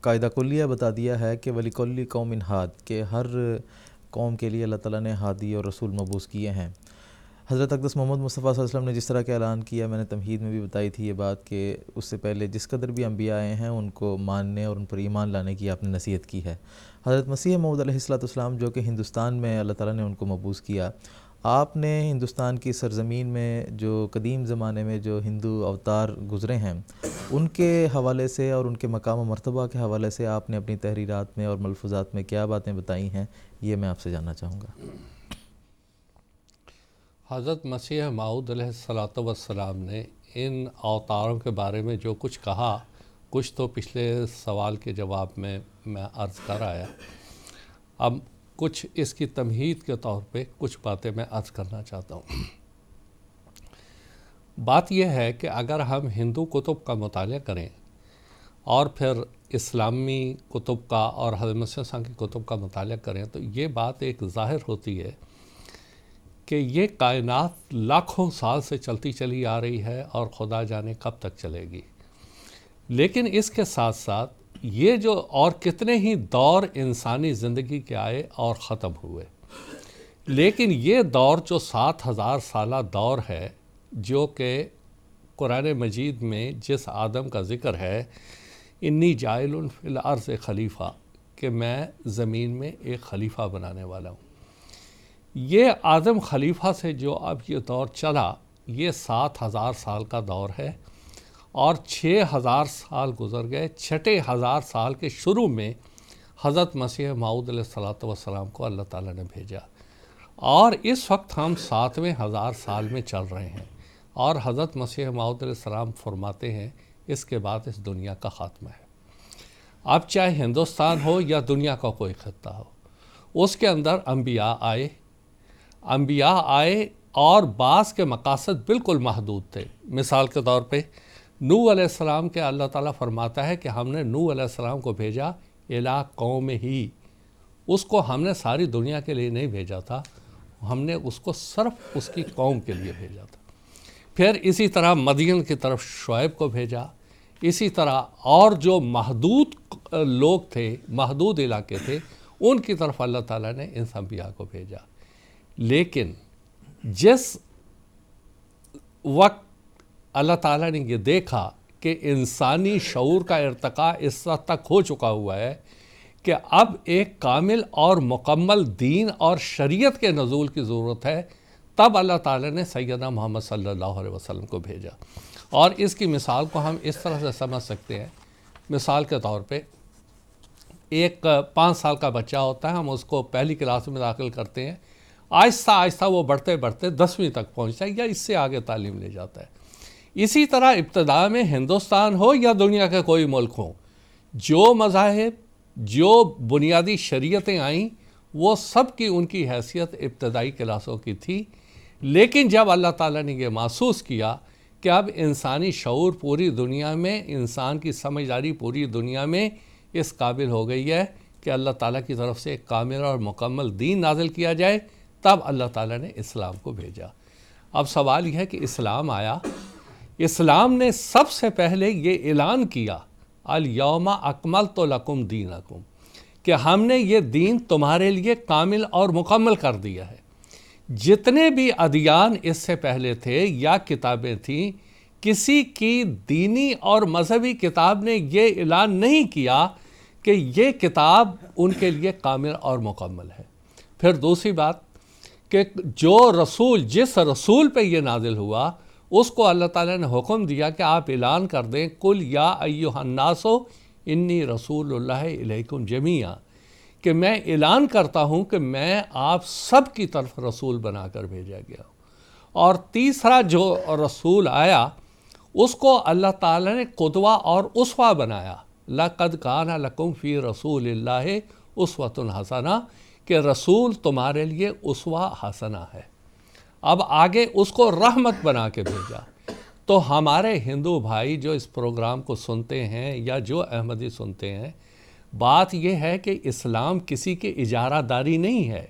قاعدہ کلیہ بتا دیا ہے کہ وَلِكُلِّ قَوْمٍ ہاد، کہ ہر قوم کے لیے اللہ تعالیٰ نے ہادی اور رسول مبعوث کیے ہیں۔ حضرت اقدس محمد مصطفیٰ صلی اللہ علیہ وسلم نے جس طرح کا اعلان کیا، میں نے تمہید میں بھی بتائی تھی یہ بات کہ اس سے پہلے جس قدر بھی انبیاء آئے ہیں ان کو ماننے اور ان پر ایمان لانے کی آپ نے نصیحت کی ہے۔ حضرت مسیح موعود علیہ السلام جو کہ ہندوستان میں اللہ تعالیٰ نے ان کو مبعوث کیا، آپ نے ہندوستان کی سرزمین میں جو قدیم زمانے میں جو ہندو اوتار گزرے ہیں ان کے حوالے سے اور ان کے مقام و مرتبہ کے حوالے سے آپ نے اپنی تحریرات میں اور ملفوظات میں کیا باتیں بتائی ہیں، یہ میں آپ سے جاننا چاہوں گا۔ حضرت مسیح موعود علیہ السلام نے ان اوتاروں کے بارے میں جو کچھ کہا، کچھ تو پچھلے سوال کے جواب میں عرض کر آیا، اب کچھ اس کی تمہید کے طور پہ کچھ باتیں میں عرض کرنا چاہتا ہوں۔ بات یہ ہے کہ اگر ہم ہندو کتب کا مطالعہ کریں اور پھر اسلامی کتب کا اور حضرت مسیح علیہ السلام کی کتب کا مطالعہ کریں تو یہ بات ایک ظاہر ہوتی ہے کہ یہ کائنات لاکھوں سال سے چلتی چلی آ رہی ہے اور خدا جانے کب تک چلے گی۔ لیکن اس کے ساتھ ساتھ یہ جو اور کتنے ہی دور انسانی زندگی کے آئے اور ختم ہوئے، لیکن یہ دور جو 7000 سالہ دور ہے جو کہ قرآن مجید میں جس آدم کا ذکر ہے، انی جاعل فی الارض خلیفہ، کہ میں زمین میں ایک خلیفہ بنانے والا ہوں، یہ آدم خلیفہ سے جو اب یہ دور چلا یہ 7000 سال کا دور ہے، اور 6000 سال گزر گئے۔ 6000 سال کے شروع میں حضرت مسیح موعود علیہ السلام کو اللہ تعالیٰ نے بھیجا، اور اس وقت ہم 7ویں ہزار سال میں چل رہے ہیں، اور حضرت مسیح موعود علیہ السلام فرماتے ہیں اس کے بعد اس دنیا کا خاتمہ ہے۔ اب چاہے ہندوستان ہو یا دنیا کا کوئی خطہ ہو، اس کے اندر انبیاء آئے اور بعض کے مقاصد بالکل محدود تھے۔ مثال کے طور پہ نوح علیہ السلام کے اللہ تعالیٰ فرماتا ہے کہ ہم نے نوح علیہ السلام کو بھیجا الی قوم ہی، اس کو ہم نے ساری دنیا کے لیے نہیں بھیجا تھا، ہم نے اس کو صرف اس کی قوم کے لیے بھیجا تھا۔ پھر اسی طرح مدین کی طرف شعیب کو بھیجا، اسی طرح اور جو محدود لوگ تھے، محدود علاقے تھے، ان کی طرف اللہ تعالیٰ نے ان انبیاء کو بھیجا۔ لیکن جس وقت اللہ تعالیٰ نے یہ دیکھا کہ انسانی شعور کا ارتقاء اس حد تک ہو چکا ہوا ہے کہ اب ایک کامل اور مکمل دین اور شریعت کے نزول کی ضرورت ہے، تب اللہ تعالیٰ نے سیدنا محمد صلی اللہ علیہ وسلم کو بھیجا۔ اور اس کی مثال کو ہم اس طرح سے سمجھ سکتے ہیں، مثال کے طور پہ ایک 5 سال کا بچہ ہوتا ہے، ہم اس کو پہلی کلاس میں داخل کرتے ہیں، آہستہ آہستہ وہ بڑھتے بڑھتے 10ویں تک پہنچتا ہے یا اس سے آگے تعلیم لے جاتا ہے۔ اسی طرح ابتدا میں ہندوستان ہو یا دنیا کے کوئی ملک ہوں، جو مذاہب، جو بنیادی شریعتیں آئیں، وہ سب کی ان کی حیثیت ابتدائی کلاسوں کی تھی۔ لیکن جب اللہ تعالیٰ نے یہ محسوس کیا کہ اب انسانی شعور پوری دنیا میں، انسان کی سمجھداری پوری دنیا میں اس قابل ہو گئی ہے کہ اللہ تعالیٰ کی طرف سے ایک کامل اور مکمل دین نازل کیا جائے، تب اللہ تعالیٰ نے اسلام کو بھیجا۔ اب سوال یہ ہے کہ اسلام آیا، اسلام نے سب سے پہلے یہ اعلان کیا الیوم اکملت لکم دینکم، کہ ہم نے یہ دین تمہارے لیے کامل اور مکمل کر دیا ہے۔ جتنے بھی ادیان اس سے پہلے تھے یا کتابیں تھیں، کسی کی دینی اور مذہبی کتاب نے یہ اعلان نہیں کیا کہ یہ کتاب ان کے لیے کامل اور مکمل ہے۔ پھر دوسری بات کہ جو رسول، جس رسول پہ یہ نازل ہوا، اس کو اللہ تعالیٰ نے حکم دیا کہ آپ اعلان کر دیں قل یا ایھا الناس انی رسول اللہ الیکم جمیعا، کہ میں اعلان کرتا ہوں کہ میں آپ سب کی طرف رسول بنا کر بھیجا گیا ہوں۔ اور تیسرا جو رسول آیا اس کو اللہ تعالیٰ نے قدوہ اور اسوہ بنایا، لَقَدْ كَانَ لَكُمْ فِي رَسُولِ اللَّهِ أُسْوَةٌ حَسَنَةٌ، کہ رسول تمہارے لیے اسوہ حسنہ ہے۔ اب آگے اس کو رحمت بنا کے بھیجا۔ تو ہمارے ہندو بھائی جو اس پروگرام کو سنتے ہیں یا جو احمدی سنتے ہیں، بات یہ ہے کہ اسلام کسی کی اجارہ داری نہیں ہے،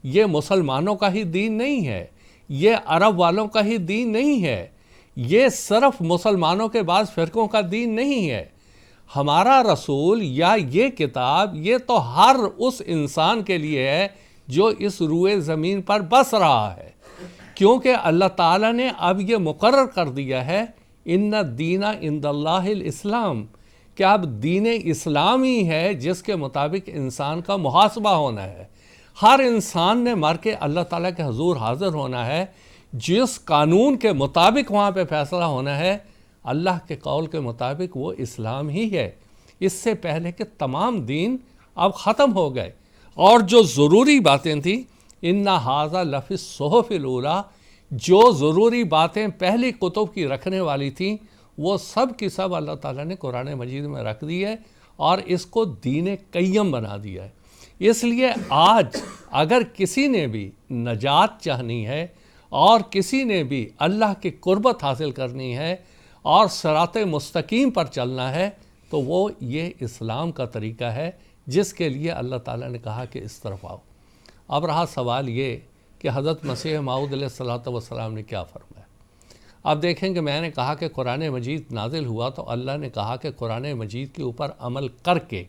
یہ مسلمانوں کا ہی دین نہیں ہے، یہ عرب والوں کا ہی دین نہیں ہے، یہ صرف مسلمانوں کے بعض فرقوں کا دین نہیں ہے۔ ہمارا رسول یا یہ کتاب یہ تو ہر اس انسان کے لیے ہے جو اس روئے زمین پر بس رہا ہے، کیونکہ اللہ تعالیٰ نے اب یہ مقرر کر دیا ہے ان الدین عند اللہ الاسلام، کہ اب دین اسلام ہی ہے جس کے مطابق انسان کا محاسبہ ہونا ہے۔ ہر انسان نے مر کے اللہ تعالیٰ کے حضور حاضر ہونا ہے، جس قانون کے مطابق وہاں پہ فیصلہ ہونا ہے، اللہ کے قول کے مطابق وہ اسلام ہی ہے۔ اس سے پہلے کہ تمام دین اب ختم ہو گئے، اور جو ضروری باتیں تھیں ان ھذا لفی الصحف الاولیٰ، جو ضروری باتیں پہلی کتب کی رکھنے والی تھیں وہ سب کی سب اللہ تعالیٰ نے قرآن مجید میں رکھ دی ہے اور اس کو دین قیم بنا دیا ہے۔ اس لیے آج اگر کسی نے بھی نجات چاہنی ہے اور کسی نے بھی اللہ کی قربت حاصل کرنی ہے اور صراط مستقیم پر چلنا ہے تو وہ یہ اسلام کا طریقہ ہے جس کے لیے اللہ تعالیٰ نے کہا کہ اس طرف آؤ۔ اب رہا سوال یہ کہ حضرت مسیح موعود علیہ الصلوۃ والسلام نے کیا فرمایا۔ اب دیکھیں کہ میں نے کہا کہ قرآن مجید نازل ہوا تو اللہ نے کہا کہ قرآن مجید کے اوپر عمل کر کے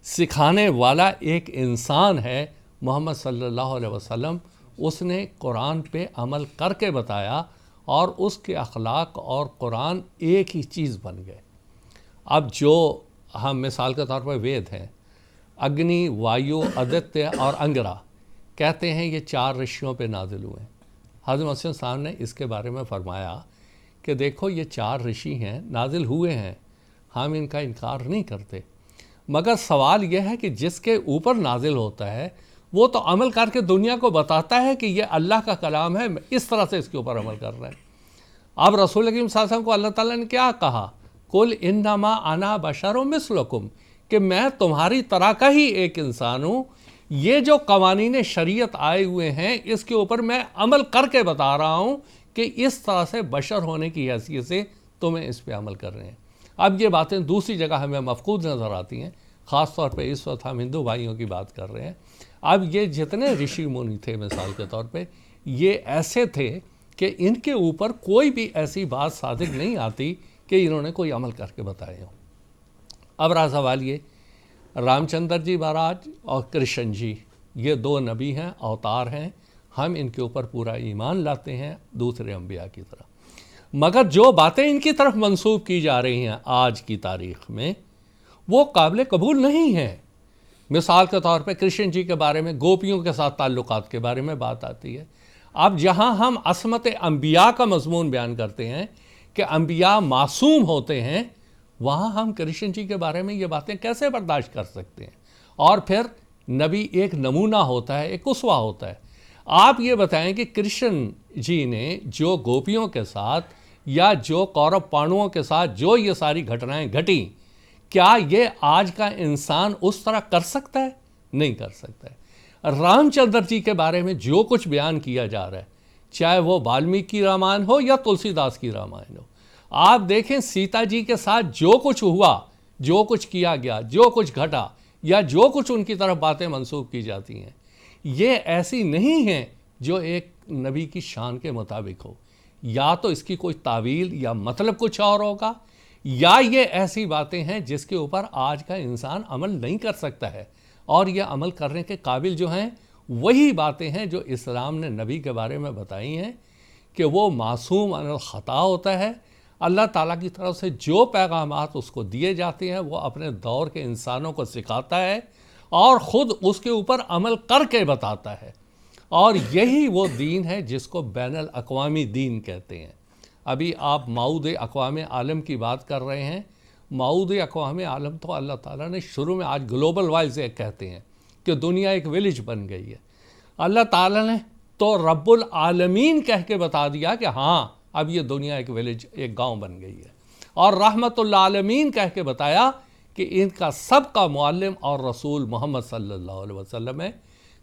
سکھانے والا ایک انسان ہے محمد صلی اللہ علیہ وسلم، اس نے قرآن پہ عمل کر کے بتایا اور اس کے اخلاق اور قرآن ایک ہی چیز بن گئے۔ اب جو ہم مثال کے طور پر وید ہیں، اگنی، وایو، آدتیہ اور انگرا، کہتے ہیں یہ 4 رشیوں پہ نازل ہوئے ہیں۔ حضرت مسیح صاحب نے اس کے بارے میں فرمایا کہ دیکھو یہ 4 رشی ہیں، نازل ہوئے ہیں، ہم ان کا انکار نہیں کرتے، مگر سوال یہ ہے کہ جس کے اوپر نازل ہوتا ہے وہ تو عمل کر کے دنیا کو بتاتا ہے کہ یہ اللہ کا کلام ہے، اس طرح سے اس کے اوپر عمل کر رہے ہیں۔ اب رسول کریم صلی اللہ علیہ وسلم کو اللہ تعالیٰ نے کیا کہا؟ قل انما انا بشر مثلکم، کہ میں تمہاری طرح کا ہی ایک انسان ہوں، یہ جو قوانین شریعت آئے ہوئے ہیں اس کے اوپر میں عمل کر کے بتا رہا ہوں کہ اس طرح سے بشر ہونے کی حیثیت سے تمہیں اس پہ عمل کر رہے ہیں۔ اب یہ باتیں دوسری جگہ ہمیں مفقود نظر آتی ہیں، خاص طور پہ اس وقت ہم ہندو بھائیوں کی بات کر رہے ہیں۔ اب یہ جتنے رشی منی تھے مثال کے طور پہ، یہ ایسے تھے کہ ان کے اوپر کوئی بھی ایسی بات صادق نہیں آتی کہ انہوں نے کوئی عمل کر کے بتائے ہوں۔ اب رہا سوال یہ، رام چندر جی مہاراج اور کرشن جی یہ 2 نبی ہیں، اوتار ہیں، ہم ان کے اوپر پورا ایمان لاتے ہیں دوسرے انبیاء کی طرح، مگر جو باتیں ان کی طرف منسوب کی جا رہی ہیں آج کی تاریخ میں وہ قابل قبول نہیں ہیں۔ مثال کے طور پہ کرشن جی کے بارے میں گوپیوں کے ساتھ تعلقات کے بارے میں بات آتی ہے۔ اب جہاں ہم عصمت انبیاء کا مضمون بیان کرتے ہیں کہ انبیاء معصوم ہوتے ہیں، وہاں ہم کرشن جی کے بارے میں یہ باتیں کیسے برداشت کر سکتے ہیں؟ اور پھر نبی ایک نمونہ ہوتا ہے، ایک اسوہ ہوتا ہے۔ آپ یہ بتائیں کہ کرشن جی نے جو گوپیوں کے ساتھ یا جو کورو پانڈوؤں کے ساتھ جو یہ ساری گھٹنائیں گھٹیں، کیا یہ آج کا انسان اس طرح کر سکتا ہے؟ نہیں کر سکتا ہے۔ رام چندر جی کے بارے میں جو کچھ بیان کیا جا رہا ہے، چاہے وہ والمیکی رامائن ہو یا تلسی داس کی رامائن ہو، آپ دیکھیں سیتا جی کے ساتھ جو کچھ ہوا، جو کچھ کیا گیا، جو کچھ گھٹا، یا جو کچھ ان کی طرف باتیں منسوب کی جاتی ہیں یہ ایسی نہیں ہیں جو ایک نبی کی شان کے مطابق ہو. یا تو اس کی کوئی تعویل یا مطلب کچھ اور ہوگا، یا یہ ایسی باتیں ہیں جس کے اوپر آج کا انسان عمل نہیں کر سکتا ہے، اور یہ عمل کرنے کے قابل جو ہیں وہی باتیں ہیں جو اسلام نے نبی کے بارے میں بتائی ہیں کہ وہ معصوم عن الخطا ہوتا ہے. اللہ تعالیٰ کی طرف سے جو پیغامات اس کو دیے جاتے ہیں وہ اپنے دور کے انسانوں کو سکھاتا ہے اور خود اس کے اوپر عمل کر کے بتاتا ہے. اور یہی وہ دین ہے جس کو بین الاقوامی دین کہتے ہیں. ابھی آپ معود اقوام عالم کی بات کر رہے ہیں. معود اقوام عالم تو اللہ تعالیٰ نے شروع میں آج گلوبل وائز کہتے ہیں کہ دنیا ایک ویلیج بن گئی ہے. اللہ تعالیٰ نے تو رب العالمین کہہ کے بتا دیا کہ ہاں اب یہ دنیا ایک ویلیج، ایک گاؤں بن گئی ہے، اور رحمت للعالمین کہہ کے بتایا کہ ان کا سب کا معلم اور رسول محمد صلی اللہ علیہ وسلم ہے.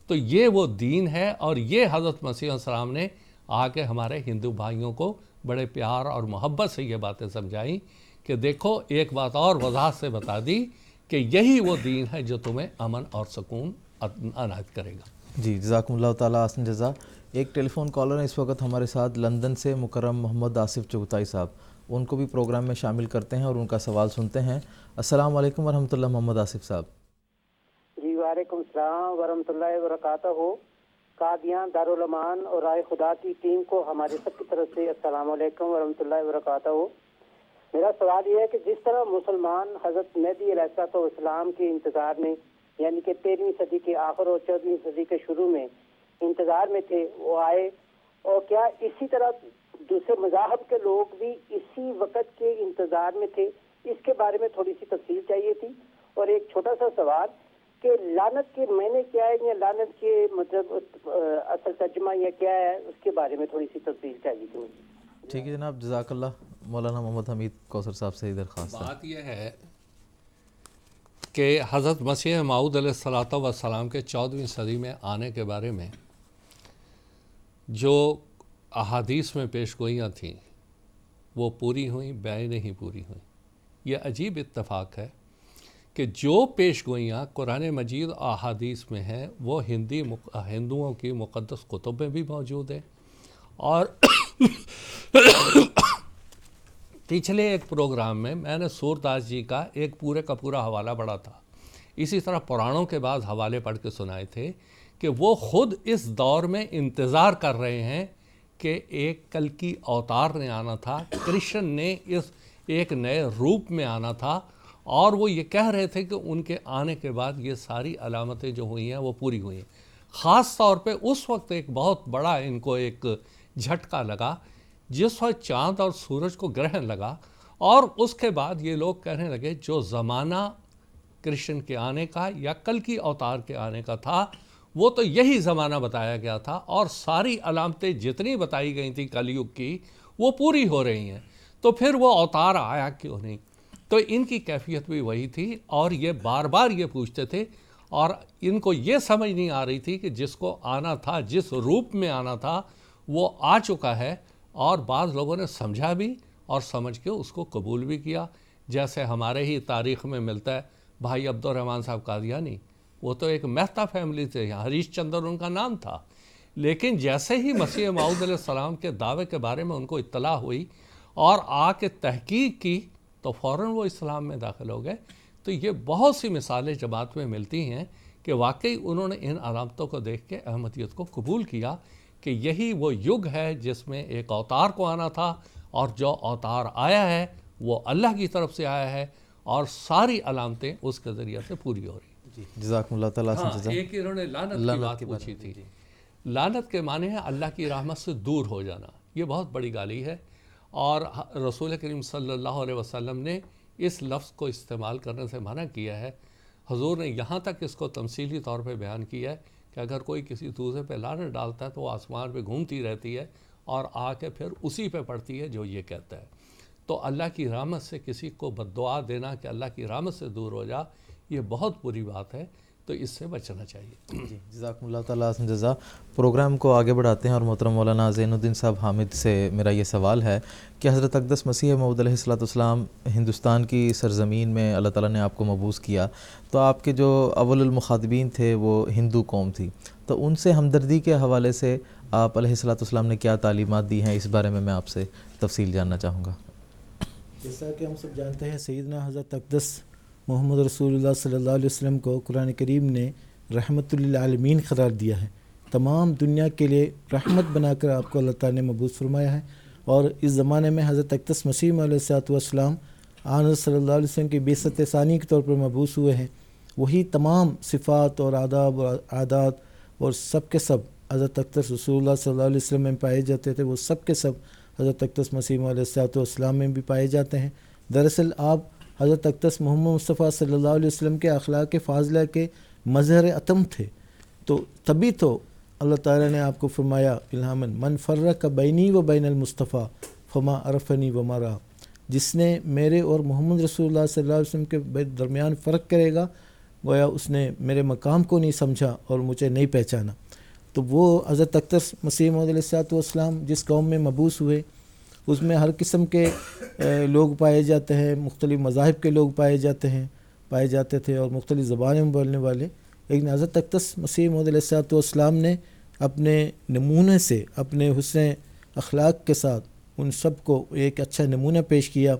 تو یہ وہ دین ہے، اور یہ حضرت مسیح علیہ السلام نے آ کے ہمارے ہندو بھائیوں کو بڑے پیار اور محبت سے یہ باتیں سمجھائیں کہ دیکھو ایک بات اور وضاحت سے بتا دی کہ یہی وہ دین ہے جو تمہیں امن اور سکون عنایت کرے گا. جی جزاکم اللہ تعالیٰ احسن جزا. ایک ٹیلی فون کالر ہیں اس وقت ہمارے ساتھ لندن سے، مکرم محمد آصف چغتائی صاحب. ان کو بھی پروگرام میں شامل کرتے ہیں اور ان کا سوال سنتے ہیں. السلام علیکم ورحمۃ اللہ محمد آصف صاحب. جی وعلیکم السلام ورحمۃ اللہ وبرکاتہ. قادیان دارالمان اور رائے خدا کی ٹیم کو ہمارے سب کی طرف سے السلام علیکم ورحمۃ اللہ وبرکاتہ. میرا سوال یہ ہے کہ جس طرح مسلمان حضرت مہدی علیہ السلام کے انتظار میں، یعنی کہ 13ویں صدی کے آخر اور 14ویں صدی کے شروع میں انتظار میں تھے، وہ آئے، اور کیا اسی طرح دوسرے مذاہب کے لوگ بھی اسی وقت کے انتظار میں تھے؟ اس کے بارے میں تھوڑی سی تفصیل چاہیے تھی. اور ایک چھوٹا سا سوال کہ لعنت کے معنی کیا ہے، یا لعنت کے مطلب اصل ترجمہ یا کیا ہے، اس کے بارے میں تھوڑی سی تفصیل چاہیے تھی مجھے. ٹھیک ہے جناب، جزاک اللہ. مولانا محمد حمید کوثر صاحب سے درخواست ہے. بات یہ ہے کہ حضرت مسیح موعود علیہ السلام کے 14ویں صدی میں آنے کے بارے میں جو احادیث میں پیش گوئیاں تھیں وہ پوری ہوئیں، بیع نہیں پوری ہوئیں. یہ عجیب اتفاق ہے کہ جو پیش گوئیاں قرآن مجید احادیث میں ہیں وہ ہندوؤں کی مقدس کتب میں بھی موجود ہیں. اور پچھلے ایک پروگرام میں میں نے سور داس جی کا ایک پورے کا پورا حوالہ پڑھا تھا. اسی طرح پرانوں کے بعد حوالے پڑھ کے سنائے تھے کہ وہ خود اس دور میں انتظار کر رہے ہیں کہ ایک کلکی اوتار نے آنا تھا، کرشن نے اس ایک نئے روپ میں آنا تھا، اور وہ یہ کہہ رہے تھے کہ ان کے آنے کے بعد یہ ساری علامتیں جو ہوئی ہیں وہ پوری ہوئی ہیں. خاص طور پہ اس وقت ایک بہت بڑا ان کو ایک جھٹکا لگا جس وقت چاند اور سورج کو گرہن لگا، اور اس کے بعد یہ لوگ کہنے لگے جو زمانہ کرشن کے آنے کا یا کلکی اوتار کے آنے کا تھا وہ تو یہی زمانہ بتایا گیا تھا، اور ساری علامتیں جتنی بتائی گئی تھیں کلیوگ کی وہ پوری ہو رہی ہیں، تو پھر وہ اوتار آیا کیوں نہیں؟ تو ان کی کیفیت بھی وہی تھی، اور یہ بار بار یہ پوچھتے تھے، اور ان کو یہ سمجھ نہیں آ رہی تھی کہ جس کو آنا تھا، جس روپ میں آنا تھا وہ آ چکا ہے. اور بعض لوگوں نے سمجھا بھی اور سمجھ کے اس کو قبول بھی کیا. جیسے ہمارے ہی تاریخ میں ملتا ہے بھائی عبد الرحمن صاحب قادیانی، وہ تو ایک مہتا فیملی تھے، ہریش چندر ان کا نام تھا، لیکن جیسے ہی مسیح موعود علیہ السلام کے دعوے کے بارے میں ان کو اطلاع ہوئی اور آ کے تحقیق کی تو فوراً وہ اسلام میں داخل ہو گئے. تو یہ بہت سی مثالیں جماعت میں ملتی ہیں کہ واقعی انہوں نے ان علامتوں کو دیکھ کے احمدیت کو قبول کیا کہ یہی وہ یگ ہے جس میں ایک اوتار کو آنا تھا، اور جو اوتار آیا ہے وہ اللہ کی طرف سے آیا ہے، اور ساری علامتیں اس کے ذریعے سے پوری ہو رہی ہیں. جزاکم اللہ تعالیٰ. ایک انہوں نے لعنت کی بات پوچھی تھی. لعنت کے معنی ہے اللہ کی رحمت سے دور ہو جانا. یہ بہت بڑی گالی ہے، اور رسول کریم صلی اللہ علیہ وسلم نے اس لفظ کو استعمال کرنے سے منع کیا ہے. حضور نے یہاں تک اس کو تمثیلی طور پہ بیان کیا ہے کہ اگر کوئی کسی دوسرے پہ لعنت ڈالتا ہے تو وہ آسمان پہ گھومتی رہتی ہے اور آ کے پھر اسی پہ پڑتی ہے جو یہ کہتا ہے. تو اللہ کی رحمت سے کسی کو بد دعا دینا کہ اللہ کی رحمت سے دور ہو جا، یہ بہت بری بات ہے. تو اس سے بچنا چاہیے. جی جزاکم اللہ تعالیٰ حسن جزا. پروگرام کو آگے بڑھاتے ہیں اور محترم مولانا زین الدین صاحب حامد سے میرا یہ سوال ہے کہ حضرت اقدس مسیح موعود علیہ الصلوۃ والسلام ہندوستان کی سرزمین میں اللہ تعالیٰ نے آپ کو مبعوث کیا، تو آپ کے جو اول المخاطبین تھے وہ ہندو قوم تھی، تو ان سے ہمدردی کے حوالے سے آپ علیہ الصلوۃ والسلام نے کیا تعلیمات دی ہیں، اس بارے میں آپ سے تفصیل جاننا چاہوں گا. جیسا کہ ہم سب جانتے ہیں سیدنا حضرت اقدس محمد رسول اللہ صلی اللہ علیہ وسلم کو قرآن کریم نے رحمت للعالمین قرار دیا ہے. تمام دنیا کے لیے رحمت بنا کر آپ کو اللہ تعالیٰ نے مبعوث فرمایا ہے. اور اس زمانے میں حضرت اقدس مسیح علیہ السلام آن صلی اللہ علیہ وسلم کی بعثت ثانی کے طور پر مبعوث ہوئے ہیں. وہی تمام صفات اور آداب اور عادات اور سب کے سب حضرت اقدس رسول اللہ صلی اللہ علیہ وسلم میں پائے جاتے تھے، وہ سب کے سب حضرت اقدس مسیح علیہ السلام میں بھی پائے جاتے ہیں. دراصل آپ حضرت اقدس محمد مصطفیٰ صلی اللہ علیہ وسلم کے اخلاق فاضلہ کے مظہر اتم تھے. تو تبھی تو اللہ تعالیٰ نے آپ کو فرمایا الہامن من فرق بینی و بین المصطفیٰ فما عرفنی وما رہا، جس نے میرے اور محمد رسول اللہ صلی اللہ علیہ وسلم کے درمیان فرق کرے گا گویا اس نے میرے مقام کو نہیں سمجھا اور مجھے نہیں پہچانا. تو وہ حضرت اقدس مسیح موعود علیہ السلام جس قوم میں مبعوث ہوئے اس میں ہر قسم کے لوگ پائے جاتے ہیں، مختلف مذاہب کے لوگ پائے جاتے تھے اور مختلف زبانیں بولنے والے. لیکن حضرت اقدس مسیح موعود علیہ السلام نے اپنے نمونے سے، اپنے حسن اخلاق کے ساتھ ان سب کو ایک اچھا نمونہ پیش کیا.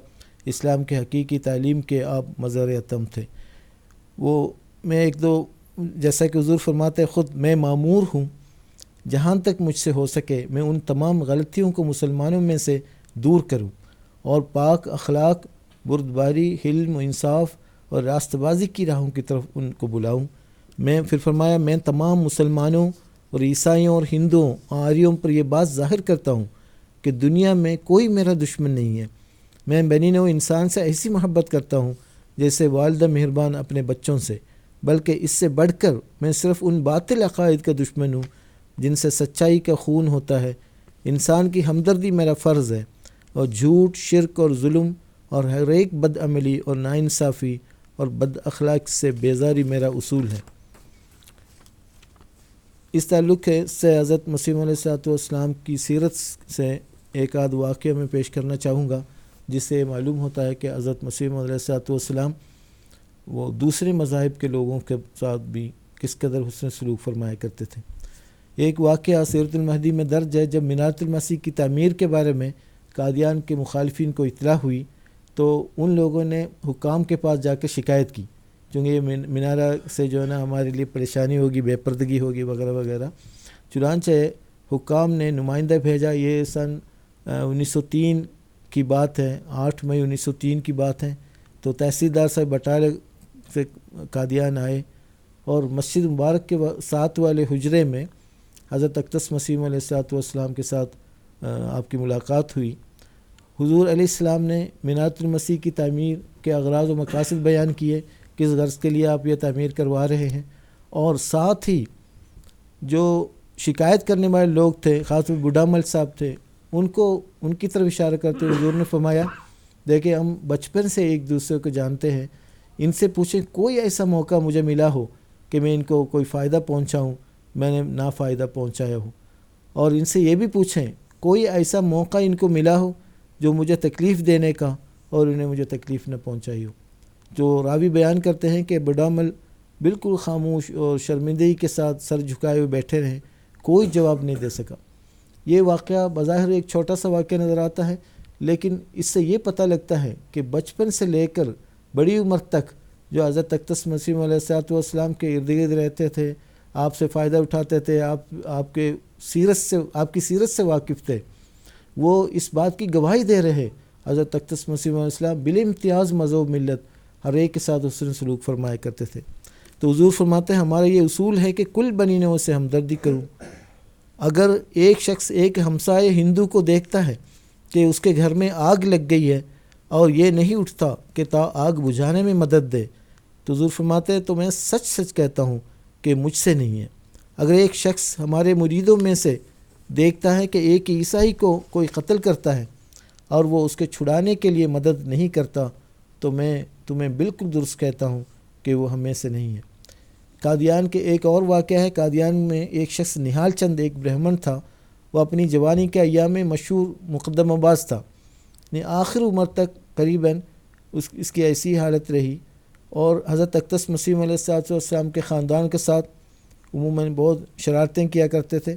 اسلام کے حقیقی تعلیم کے آپ مظہر اتم تھے. وہ میں ایک دو جیسا کہ حضور فرماتے خود میں مامور ہوں جہاں تک مجھ سے ہو سکے میں ان تمام غلطیوں کو مسلمانوں میں سے دور کروں اور پاک اخلاق، بردباری، حلم و انصاف اور راست بازی کی راہوں کی طرف ان کو بلاؤں. میں پھر فرمایا میں تمام مسلمانوں اور عیسائیوں اور ہندوؤں آریوں پر یہ بات ظاہر کرتا ہوں کہ دنیا میں کوئی میرا دشمن نہیں ہے. میں بنی نوع انسان سے ایسی محبت کرتا ہوں جیسے والدہ مہربان اپنے بچوں سے، بلکہ اس سے بڑھ کر میں صرف ان باطل عقائد کا دشمن ہوں جن سے سچائی کا خون ہوتا ہے. انسان کی ہمدردی میرا فرض ہے اور جھوٹ، شرک اور ظلم اور ہر ایک بد عملی اور ناانصافی اور بد اخلاق سے بیزاری میرا اصول ہے. اس تعلق سے حضرت مسیح علیہ السلام کی سیرت سے ایک آدھ واقعہ میں پیش کرنا چاہوں گا جس سے معلوم ہوتا ہے کہ حضرت مسیح علیہ السلام وہ دوسرے مذاہب کے لوگوں کے ساتھ بھی کس قدر حسن سلوک فرمایا کرتے تھے. ایک واقعہ سیرت المہدی میں درج ہے. جب مینارۃ المسیح کی تعمیر کے بارے میں قادیان کے مخالفین کو اطلاع ہوئی تو ان لوگوں نے حکام کے پاس جا کے شکایت کی چونکہ یہ مینارہ سے جو ہے نا ہمارے لیے پریشانی ہوگی، بے پردگی ہوگی وغیرہ وغیرہ. چنانچہ حکام نے نمائندہ بھیجا. یہ سن 1903 کی بات ہے، 8 مئی 1903 کی بات ہے. تو تحصیلدار صاحب بٹالہ سے قادیان آئے اور مسجد مبارک کے ساتھ والے حجرے میں حضرت اقدس مسیح علیہ السلام کے ساتھ آپ کی ملاقات ہوئی. حضور علیہ السلام نے مینارۃ المسیح کی تعمیر کے اغراض و مقاصد بیان کیے، کس غرض کے لیے آپ یہ تعمیر کروا رہے ہیں، اور ساتھ ہی جو شکایت کرنے والے لوگ تھے، خاص طور بوڑھا مل صاحب تھے، ان کی طرف اشارہ کرتے ہوئے حضور نے فرمایا دیکھیں ہم بچپن سے ایک دوسرے کو جانتے ہیں، ان سے پوچھیں کوئی ایسا موقع مجھے ملا ہو کہ میں ان کو کوئی فائدہ پہنچاؤں، میں نے نافائدہ پہنچایا ہو، اور ان سے یہ بھی پوچھیں کوئی ایسا موقع ان کو ملا ہو جو مجھے تکلیف دینے کا اور انہیں مجھے تکلیف نہ پہنچائی ہو. جو راوی بیان کرتے ہیں کہ بڑا مل بالکل خاموش اور شرمندگی کے ساتھ سر جھکائے ہوئے بیٹھے رہے، کوئی جواب نہیں دے سکا. یہ واقعہ بظاہر ایک چھوٹا سا واقعہ نظر آتا ہے، لیکن اس سے یہ پتہ لگتا ہے کہ بچپن سے لے کر بڑی عمر تک جو حضرت اقدس مسیح علیہ السلام کے ارد گرد رہتے تھے، آپ سے فائدہ اٹھاتے تھے، آپ کی سیرت سے واقف تھے، وہ اس بات کی گواہی دے رہے حضرت اقدس مسیح علیہ السلام بلا امتیاز مذہب ملت ہر ایک کے ساتھ حسن سلوک فرمایا کرتے تھے. تو حضور فرماتے ہیں ہمارا یہ اصول ہے کہ کل بنی نوع سے ہمدردی کروں. اگر ایک شخص ایک ہمسائے ہندو کو دیکھتا ہے کہ اس کے گھر میں آگ لگ گئی ہے اور یہ نہیں اٹھتا کہ تا آگ بجھانے میں مدد دے، تو حضور فرماتے ہیں تو میں سچ سچ کہتا ہوں کہ مجھ سے نہیں ہے. اگر ایک شخص ہمارے مریدوں میں سے دیکھتا ہے کہ ایک عیسائی کو کوئی قتل کرتا ہے اور وہ اس کے چھڑانے کے لیے مدد نہیں کرتا تو میں تمہیں بالکل درست کہتا ہوں کہ وہ ہمیں سے نہیں ہے. قادیان کے ایک اور واقعہ ہے. قادیان میں ایک شخص نہال چند ایک برہمن تھا. وہ اپنی جوانی کے ایام میں مشہور مقدم باز تھا. آخر عمر تک قریباً اس کی ایسی حالت رہی اور حضرت اقدس مسیح علیہ السلام کے خاندان کے ساتھ عموماً بہت شرارتیں کیا کرتے تھے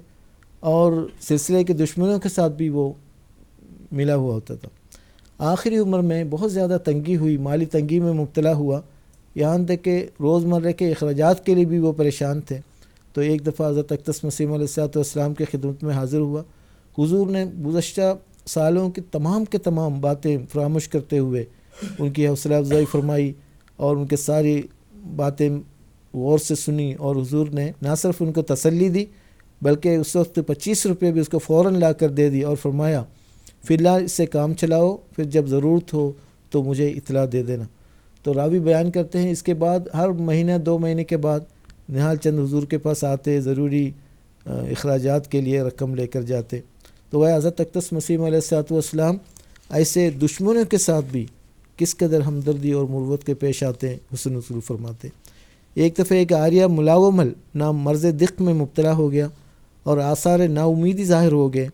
اور سلسلے کے دشمنوں کے ساتھ بھی وہ ملا ہوا ہوتا تھا. آخری عمر میں بہت زیادہ تنگی ہوئی، مالی تنگی میں مبتلا ہوا، یہاں تک کہ روزمرہ کے اخراجات کے لیے بھی وہ پریشان تھے. تو ایک دفعہ حضرت اقدس مسیح علیہ السلام کی خدمت میں حاضر ہوا. حضور نے گزشتہ سالوں کی تمام باتیں فراموش کرتے ہوئے ان کی حوصلہ افزائی فرمائی اور ان کے ساری باتیں غور سے سنی، اور حضور نے نہ صرف ان کو تسلی دی بلکہ اس وقت 25 روپے بھی اس کو فوراً لا کر دے دی اور فرمایا فی الحال اس سے کام چلاؤ، پھر جب ضرورت ہو تو مجھے اطلاع دے دینا. تو راوی بیان کرتے ہیں اس کے بعد ہر مہینہ 2 مہینے کے بعد نہال چند حضور کے پاس آتے، ضروری اخراجات کے لیے رقم لے کر جاتے. تو وہ حضرت اقدس مسیح علیہ السلام ایسے دشمنوں کے ساتھ بھی کس قدر ہمدردی اور مروت کے پیش آتے ہیں، حسن سلوک فرماتے. ایک دفعہ ایک آریہ ملاومل نام مرض دق میں مبتلا ہو گیا اور آثار نا امیدی ظاہر ہو گئے.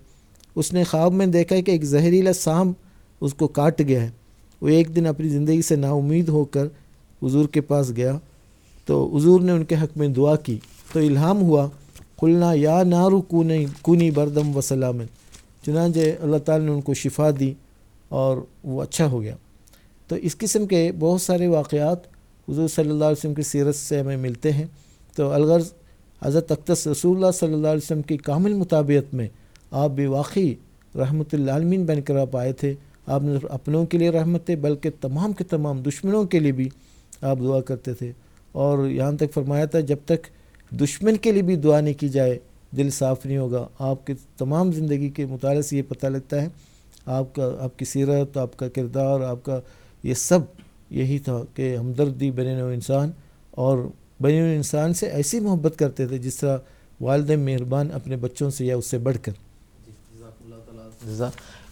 اس نے خواب میں دیکھا کہ ایک زہریلا سانپ اس کو کاٹ گیا ہے. وہ ایک دن اپنی زندگی سے نا امید ہو کر حضور کے پاس گیا تو حضور نے ان کے حق میں دعا کی تو الہام ہوا، قلنا یا نارو کونی بردم و سلام. چنانچہ اللہ تعالیٰ نے ان کو شفا دی اور وہ اچھا ہو گیا. تو اس قسم کے بہت سارے واقعات حضور صلی اللہ علیہ وسلم کی سیرت سے ہمیں ملتے ہیں. تو الغرض حضرت اقدس رسول اللہ صلی اللہ علیہ وسلم کی کامل مطابعت میں آپ بھی واقعی رحمت للعالمین بن کر آپ آئے تھے. آپ نے اپنوں کے لیے رحمت تھے بلکہ تمام کے تمام دشمنوں کے لیے بھی آپ دعا کرتے تھے. اور یہاں تک فرمایا تھا جب تک دشمن کے لیے بھی دعا نہیں کی جائے دل صاف نہیں ہوگا. آپ کے تمام زندگی کے مطالعے سے یہ پتہ لگتا ہے آپ کی سیرت، آپ کا کردار، آپ کا یہ سب یہی تھا کہ ہمدردی بین نوع انسان، اور بین نوع انسان سے ایسی محبت کرتے تھے جس طرح والدین مہربان اپنے بچوں سے یا اس سے بڑھ کر.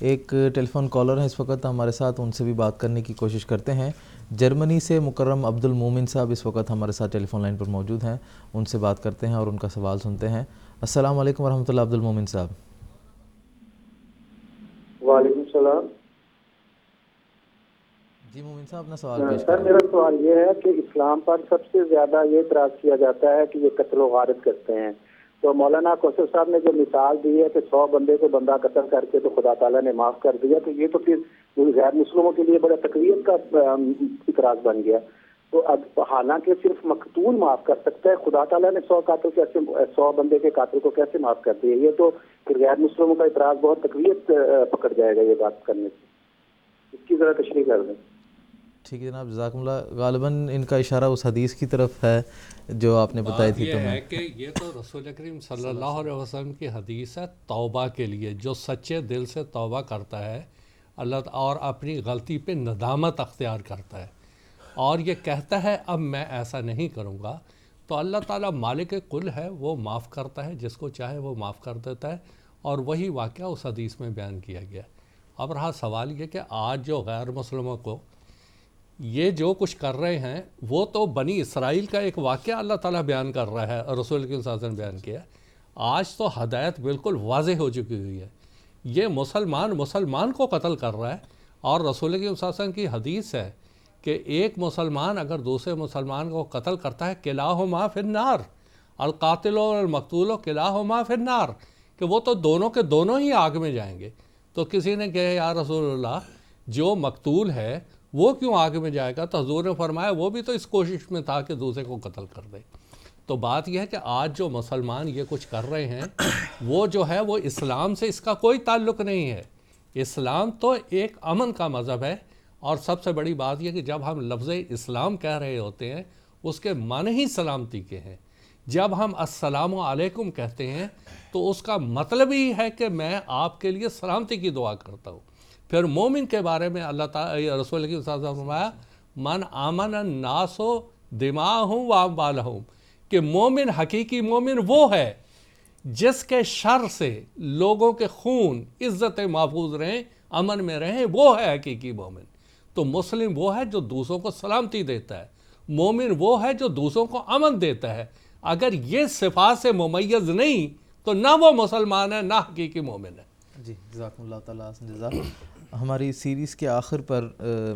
ایک ٹیلی فون کالر ہیں اس وقت ہمارے ساتھ، ان سے بھی بات کرنے کی کوشش کرتے ہیں. جرمنی سے مکرم عبد المومن صاحب اس وقت ہمارے ساتھ ٹیلی فون لائن پر موجود ہیں، ان سے بات کرتے ہیں اور ان کا سوال سنتے ہیں. السلام علیکم ورحمۃ اللہ. عبد المومن صاحب. وعلیکم السلام. جی مومن صاحب اپنا سوال پیش سر کریں. میرا سوال یہ ہے کہ اسلام پر سب سے زیادہ یہ اعتراض کیا جاتا ہے کہ یہ قتل و غارت کرتے ہیں. تو مولانا کوثر صاحب نے جو مثال دی ہے کہ 100 بندے کو بندہ قتل کر کے تو خدا تعالیٰ نے معاف کر دیا، تو یہ تو پھر غیر مسلموں کے لیے بڑا تقویت کا اعتراض بن گیا. تو اب حالانکہ صرف مقتول معاف کر سکتا ہے، خدا تعالیٰ نے 100 بندے کے قاتل کو کیسے معاف کر دیا؟ یہ تو پھر غیر مسلموں کا اعتراض بہت تقویت پکڑ جائے گا یہ بات کرنے سے. اس کی ذرا تشریح کر دیں. ٹھیک ہے جناب، جزاکم اللہ. غالباً ان کا اشارہ اس حدیث کی طرف ہے جو آپ نے بتائی تھی. یہ ہے کہ یہ تو رسول کریم صلی اللہ علیہ وسلم کی حدیث ہے توبہ کے لیے. جو سچے دل سے توبہ کرتا ہے اللہ اور اپنی غلطی پہ ندامت اختیار کرتا ہے اور یہ کہتا ہے اب میں ایسا نہیں کروں گا، تو اللہ تعالیٰ مالک کل ہے، وہ معاف کرتا ہے جس کو چاہے وہ معاف کر دیتا ہے. اور وہی واقعہ اس حدیث میں بیان کیا گیا. اب رہا سوال یہ کہ آج جو غیر مسلموں کو یہ جو کچھ کر رہے ہیں وہ تو بنی اسرائیل کا ایک واقعہ اللہ تعالیٰ بیان کر رہا ہے، رسول کے صلی نے بیان کیا. آج تو ہدایت بالکل واضح ہو چکی ہوئی ہے. یہ مسلمان کو قتل کر رہا ہے اور رسول کے صلی اللہ علیہ وسلم کی حدیث ہے کہ ایک مسلمان اگر دوسرے مسلمان کو قتل کرتا ہے کلاہما فی النار، القاتل والمقتول کلاہما فی النار، کہ وہ تو دونوں کے دونوں ہی آگ میں جائیں گے. تو کسی نے کہا یا رسول اللہ جو مقتول ہے وہ کیوں آگ میں جائے گا؟ تو حضور نے فرمایا وہ بھی تو اس کوشش میں تھا کہ دوسرے کو قتل کر دے. تو بات یہ ہے کہ آج جو مسلمان یہ کچھ کر رہے ہیں وہ جو ہے وہ اسلام سے اس کا کوئی تعلق نہیں ہے. اسلام تو ایک امن کا مذہب ہے، اور سب سے بڑی بات یہ کہ جب ہم لفظ اسلام کہہ رہے ہوتے ہیں اس کے معنی ہی سلامتی کے ہیں. جب ہم السلام علیکم کہتے ہیں تو اس کا مطلب ہی ہے کہ میں آپ کے لیے سلامتی کی دعا کرتا ہوں. پھر مومن کے بارے میں اللہ تعالیٰ رسول کی صلی اللہ علیہ وسلم نے فرمایا من آمن الناس دماءہم و اموالہم، کہ مومن حقیقی مومن وہ ہے جس کے شر سے لوگوں کے خون عزت محفوظ رہیں، امن میں رہیں، وہ ہے حقیقی مومن. تو مسلم وہ ہے جو دوسروں کو سلامتی دیتا ہے، مومن وہ ہے جو دوسروں کو امن دیتا ہے. اگر یہ صفات سے ممیز نہیں تو نہ وہ مسلمان ہے نہ حقیقی مومن ہے. جی جزاکم اللہ تعالیٰ حسن جزا. ہماری سیریز کے آخر پر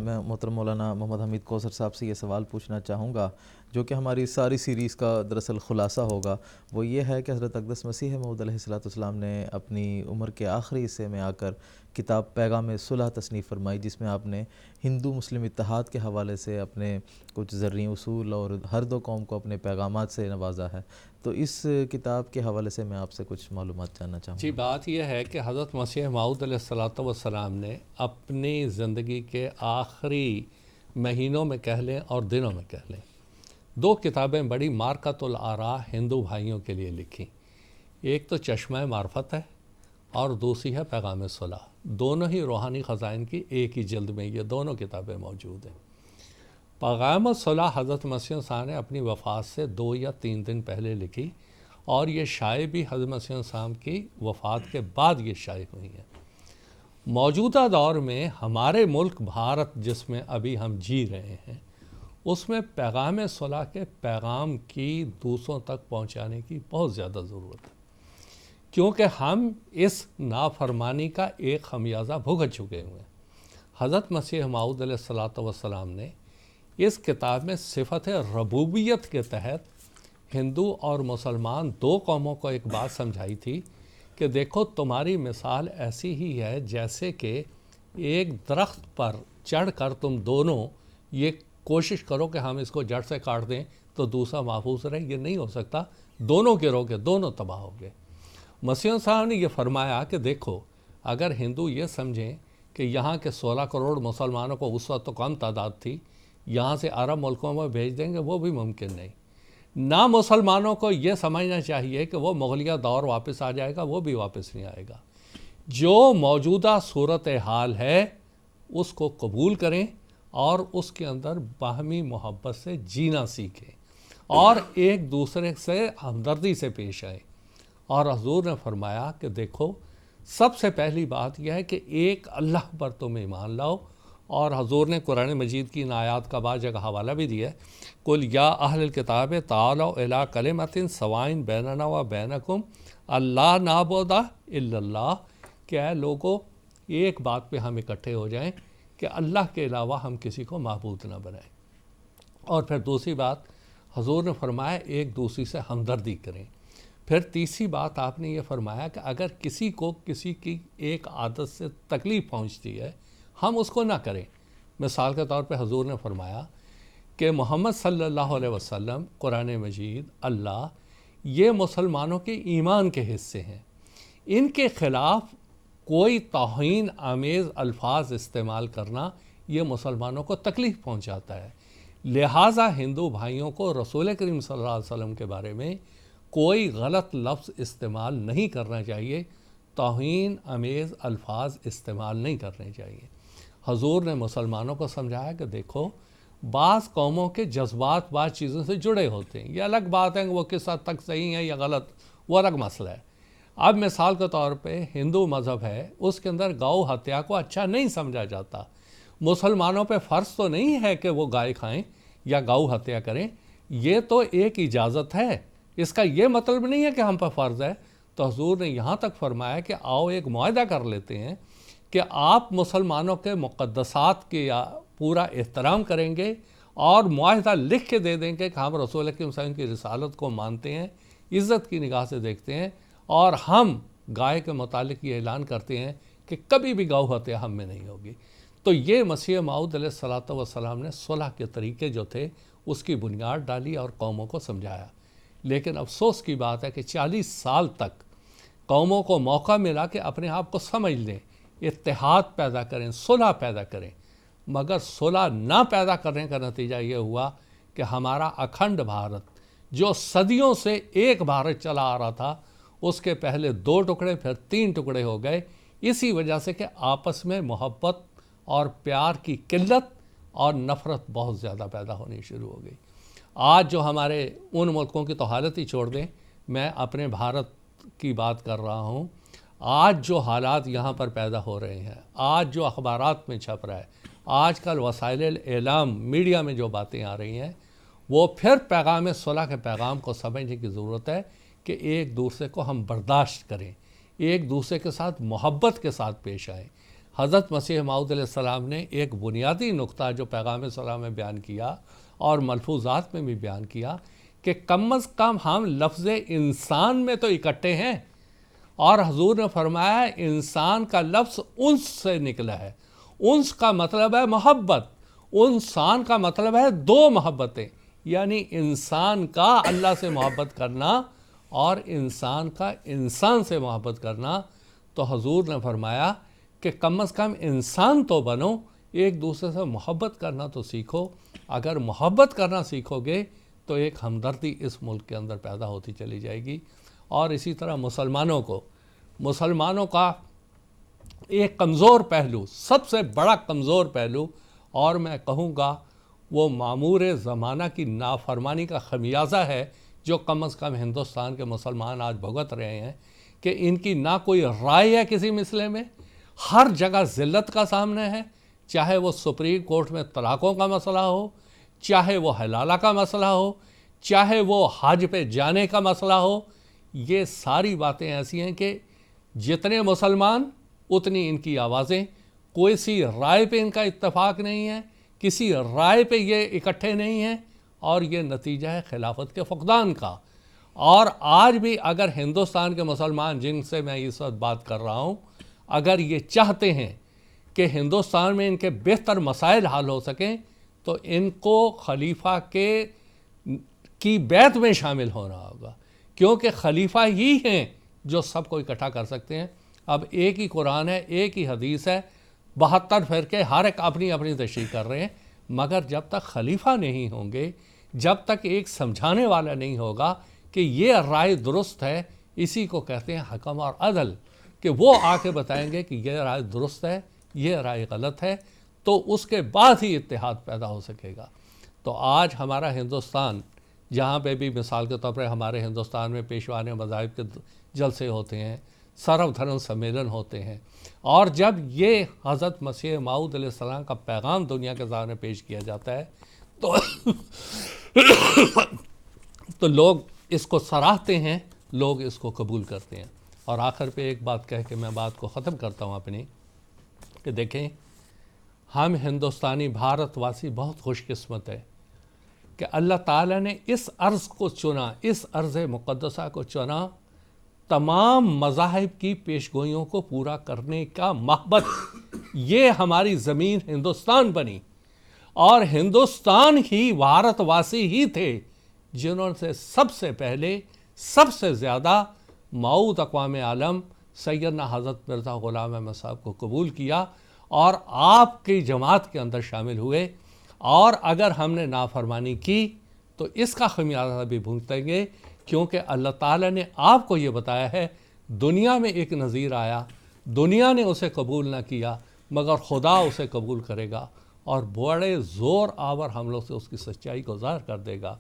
میں محترم مولانا محمد حمید کوثر صاحب سے یہ سوال پوچھنا چاہوں گا جو کہ ہماری ساری سیریز کا دراصل خلاصہ ہوگا. وہ یہ ہے کہ حضرت اقدس مسیح موعود علیہ الصلوۃ والسلام نے اپنی عمر کے آخری حصے میں آ کر کتاب پیغام صلح تصنیف فرمائی، جس میں آپ نے ہندو مسلم اتحاد کے حوالے سے اپنے کچھ زرعی اصول اور ہر دو قوم کو اپنے پیغامات سے نوازا ہے. تو اس کتاب کے حوالے سے میں آپ سے کچھ معلومات جاننا چاہوں گا. جی بات یہ ہے کہ حضرت مسیح موعود علیہ الصلوۃ والسلام نے اپنی زندگی کے آخری مہینوں میں کہہ لیں اور دنوں میں کہہ لیں 2 کتابیں بڑی مارکۃ الآراء ہندو بھائیوں کے لیے لکھی. ایک تو چشمہ معرفت ہے اور دوسری ہے پیغام صلح. دونوں ہی روحانی خزائن کی ایک ہی جلد میں یہ دونوں کتابیں موجود ہیں. پیغام صلح حضرت مسیح صاحب نے اپنی وفات سے 2 یا 3 دن پہلے لکھی اور یہ شائع بھی حضرت مسیح صاحب کی وفات کے بعد یہ شائع ہوئی ہیں. موجودہ دور میں ہمارے ملک بھارت جس میں ابھی ہم جی رہے ہیں اس میں پیغام صلح کے پیغام کی دوسروں تک پہنچانے کی بہت زیادہ ضرورت ہے، کیونکہ ہم اس نافرمانی کا ایک خمیازہ بھگت چکے ہوئے ہیں. حضرت مسیح موعود علیہ الصلوۃ والسلام نے اس کتاب میں صفت ربوبیت کے تحت ہندو اور مسلمان 2 قوموں کو ایک بات سمجھائی تھی کہ دیکھو تمہاری مثال ایسی ہی ہے جیسے کہ ایک درخت پر چڑھ کر تم دونوں یہ کوشش کرو کہ ہم اس کو جڑ سے کاٹ دیں تو دوسرا محفوظ رہے. یہ نہیں ہو سکتا، دونوں گرو کے دونوں تباہ ہو گئے. مسیح صاحب نے یہ فرمایا کہ دیکھو اگر ہندو یہ سمجھیں کہ یہاں کے 16 کروڑ مسلمانوں کو اس وقت تو کم تعداد تھی یہاں سے عرب ملکوں میں بھیج دیں گے، وہ بھی ممکن نہیں. نہ مسلمانوں کو یہ سمجھنا چاہیے کہ وہ مغلیہ دور واپس آ جائے گا، وہ بھی واپس نہیں آئے گا. جو موجودہ صورتحال ہے اس کو قبول کریں اور اس کے اندر باہمی محبت سے جینا سیکھیں اور ایک دوسرے سے ہمدردی سے پیش آئیں. اور حضور نے فرمایا کہ دیکھو سب سے پہلی بات یہ ہے کہ ایک اللہ پر تم ایمان لاؤ. اور حضور نے قرآن مجید کی ان آیات کا بعض جگہ حوالہ بھی دیا ہے. قل یا اہل الکتاب تعالوا الی کلمۃ سواء بیننا و بینکم الا نعبد الا اللہ، کہ اے لوگوں ایک بات پہ ہم اکٹھے ہو جائیں کہ اللہ کے علاوہ ہم کسی کو معبود نہ بنائیں. اور پھر دوسری بات حضور نے فرمایا ایک دوسری سے ہمدردی کریں. پھر تیسری بات آپ نے یہ فرمایا کہ اگر کسی کو کسی کی ایک عادت سے تکلیف پہنچتی ہے ہم اس کو نہ کریں. مثال کے طور پہ حضور نے فرمایا کہ محمد صلی اللہ علیہ وسلم، قرآن مجید، اللہ یہ مسلمانوں کے ایمان کے حصے ہیں، ان کے خلاف کوئی توہین آمیز الفاظ استعمال کرنا یہ مسلمانوں کو تکلیف پہنچاتا ہے. لہٰذا ہندو بھائیوں کو رسول کریم صلی اللہ علیہ وسلم کے بارے میں کوئی غلط لفظ استعمال نہیں کرنا چاہیے، توہین آمیز الفاظ استعمال نہیں کرنے چاہیے. حضور نے مسلمانوں کو سمجھایا کہ دیکھو بعض قوموں کے جذبات بعض چیزوں سے جڑے ہوتے ہیں، یہ الگ بات ہے کہ وہ کس حد تک صحیح ہے یا غلط، وہ الگ مسئلہ ہے. اب مثال کے طور پہ ہندو مذہب ہے، اس کے اندر گاؤ ہتیا کو اچھا نہیں سمجھا جاتا. مسلمانوں پہ فرض تو نہیں ہے کہ وہ گائے کھائیں یا گاؤ ہتیا کریں، یہ تو ایک اجازت ہے، اس کا یہ مطلب نہیں ہے کہ ہم پہ فرض ہے. تو حضور نے یہاں تک فرمایا کہ آؤ ایک معاہدہ کر لیتے ہیں کہ آپ مسلمانوں کے مقدسات کے پورا احترام کریں گے اور معاہدہ لکھ کے دے دیں گے کہ ہم رسول اکرم صلی اللہ علیہ وسلم کی رسالت کو مانتے ہیں، عزت کی نگاہ سے دیکھتے ہیں، اور ہم گائے کے متعلق یہ اعلان کرتے ہیں کہ کبھی بھی گاؤ ہتیا ہم میں نہیں ہوگی. تو یہ مسیح موعود علیہ الصلوۃ والسلام نے صلح کے طریقے جو تھے اس کی بنیاد ڈالی اور قوموں کو سمجھایا. لیکن افسوس کی بات ہے کہ 40 سال تک قوموں کو موقع ملا کہ اپنے آپ کو سمجھ لیں، اتحاد پیدا کریں، صلح پیدا کریں، مگر صلح نہ پیدا کرنے کا نتیجہ یہ ہوا کہ ہمارا اکھنڈ بھارت جو صدیوں سے ایک بھارت چلا آ رہا تھا اس کے پہلے 2 ٹکڑے پھر 3 ٹکڑے ہو گئے، اسی وجہ سے کہ آپس میں محبت اور پیار کی قلت اور نفرت بہت زیادہ پیدا ہونی شروع ہو گئی. آج جو ہمارے ان ملکوں کی تو حالت ہی چھوڑ دیں، میں اپنے بھارت کی بات کر رہا ہوں، آج جو حالات یہاں پر پیدا ہو رہے ہیں، آج جو اخبارات میں چھپ رہا ہے، آج کل وسائل اعلام میڈیا میں جو باتیں آ رہی ہیں، وہ پھر پیغام صلح کے پیغام کو سمجھنے کی ضرورت ہے کہ ایک دوسرے کو ہم برداشت کریں، ایک دوسرے کے ساتھ محبت کے ساتھ پیش آئیں۔ حضرت مسیح موعود علیہ السلام نے ایک بنیادی نقطہ جو پیغام صلح میں بیان کیا اور ملفوظات میں بھی بیان کیا کہ کم از کم ہم لفظ انسان میں تو اکٹھے ہیں، اور حضور نے فرمایا انسان کا لفظ انس سے نکلا ہے۔ انس کا مطلب ہے محبت، انسان کا مطلب ہے دو محبتیں، یعنی انسان کا اللہ سے محبت کرنا اور انسان کا انسان سے محبت کرنا۔ تو حضور نے فرمایا کہ کم از کم انسان تو بنو، ایک دوسرے سے محبت کرنا تو سیکھو۔ اگر محبت کرنا سیکھو گے تو ایک ہمدردی اس ملک کے اندر پیدا ہوتی چلی جائے گی۔ اور اسی طرح مسلمانوں کا ایک کمزور پہلو، سب سے بڑا کمزور پہلو، اور میں کہوں گا وہ معمور زمانہ کی نافرمانی کا خمیازہ ہے جو کم از کم ہندوستان کے مسلمان آج بھگت رہے ہیں، کہ ان کی نہ کوئی رائے ہے کسی مسئلے میں، ہر جگہ ذلت کا سامنا ہے، چاہے وہ سپریم کورٹ میں طلاقوں کا مسئلہ ہو، چاہے وہ حلالہ کا مسئلہ ہو، چاہے وہ حج پہ جانے کا مسئلہ ہو۔ یہ ساری باتیں ایسی ہیں کہ جتنے مسلمان اتنی ان کی آوازیں، کوئی سی رائے پہ ان کا اتفاق نہیں ہے، کسی رائے پہ یہ اکٹھے نہیں ہیں، اور یہ نتیجہ ہے خلافت کے فقدان کا۔ اور آج بھی اگر ہندوستان کے مسلمان جن سے میں اس وقت بات کر رہا ہوں، اگر یہ چاہتے ہیں کہ ہندوستان میں ان کے بہتر مسائل حل ہو سکیں تو ان کو خلیفہ کی بیعت میں شامل ہونا ہوگا، کیونکہ خلیفہ ہی ہیں جو سب کو اکٹھا کر سکتے ہیں۔ اب ایک ہی قرآن ہے، ایک ہی حدیث ہے، 72 فرقے ہر ایک اپنی اپنی تشریح کر رہے ہیں، مگر جب تک خلیفہ نہیں ہوں گے، جب تک ایک سمجھانے والا نہیں ہوگا کہ یہ رائے درست ہے، اسی کو کہتے ہیں حکم اور عدل، کہ وہ آ کے بتائیں گے کہ یہ رائے درست ہے، یہ رائے غلط ہے، تو اس کے بعد ہی اتحاد پیدا ہو سکے گا۔ تو آج ہمارا ہندوستان، جہاں پہ بھی مثال کے طور پر ہمارے ہندوستان میں پیشوانے مذاہب کے جلسے ہوتے ہیں، سرو دھرم سمیلن ہوتے ہیں، اور جب یہ حضرت مسیح موعود علیہ السلام کا پیغام دنیا کے سامنے پیش کیا جاتا ہے تو لوگ اس کو سراہتے ہیں، لوگ اس کو قبول کرتے ہیں۔ اور آخر پہ ایک بات کہہ کے میں بات کو ختم کرتا ہوں اپنی، کہ دیکھیں ہم ہندوستانی بھارت واسی بہت خوش قسمت ہے کہ اللہ تعالیٰ نے اس عرض کو چنا، اس عرض مقدسہ کو چنا، تمام مذاہب کی پیشگوئیوں کو پورا کرنے کا محبت۔ یہ ہماری زمین ہندوستان بنی، اور ہندوستان ہی، بھارت واسی ہی تھے جنہوں سے سب سے پہلے، سب سے زیادہ موعود اقوام عالم سیدنا حضرت مرزا غلام احمد صاحب کو قبول کیا اور آپ کی جماعت کے اندر شامل ہوئے۔ اور اگر ہم نے نافرمانی کی تو اس کا خمیازہ بھی بھگتیں گے، کیونکہ اللہ تعالیٰ نے آپ کو یہ بتایا ہے، دنیا میں ایک نذیر آیا، دنیا نے اسے قبول نہ کیا، مگر خدا اسے قبول کرے گا اور بڑے زور آور حملوں سے اس کی سچائی کو ظاہر کر دے گا۔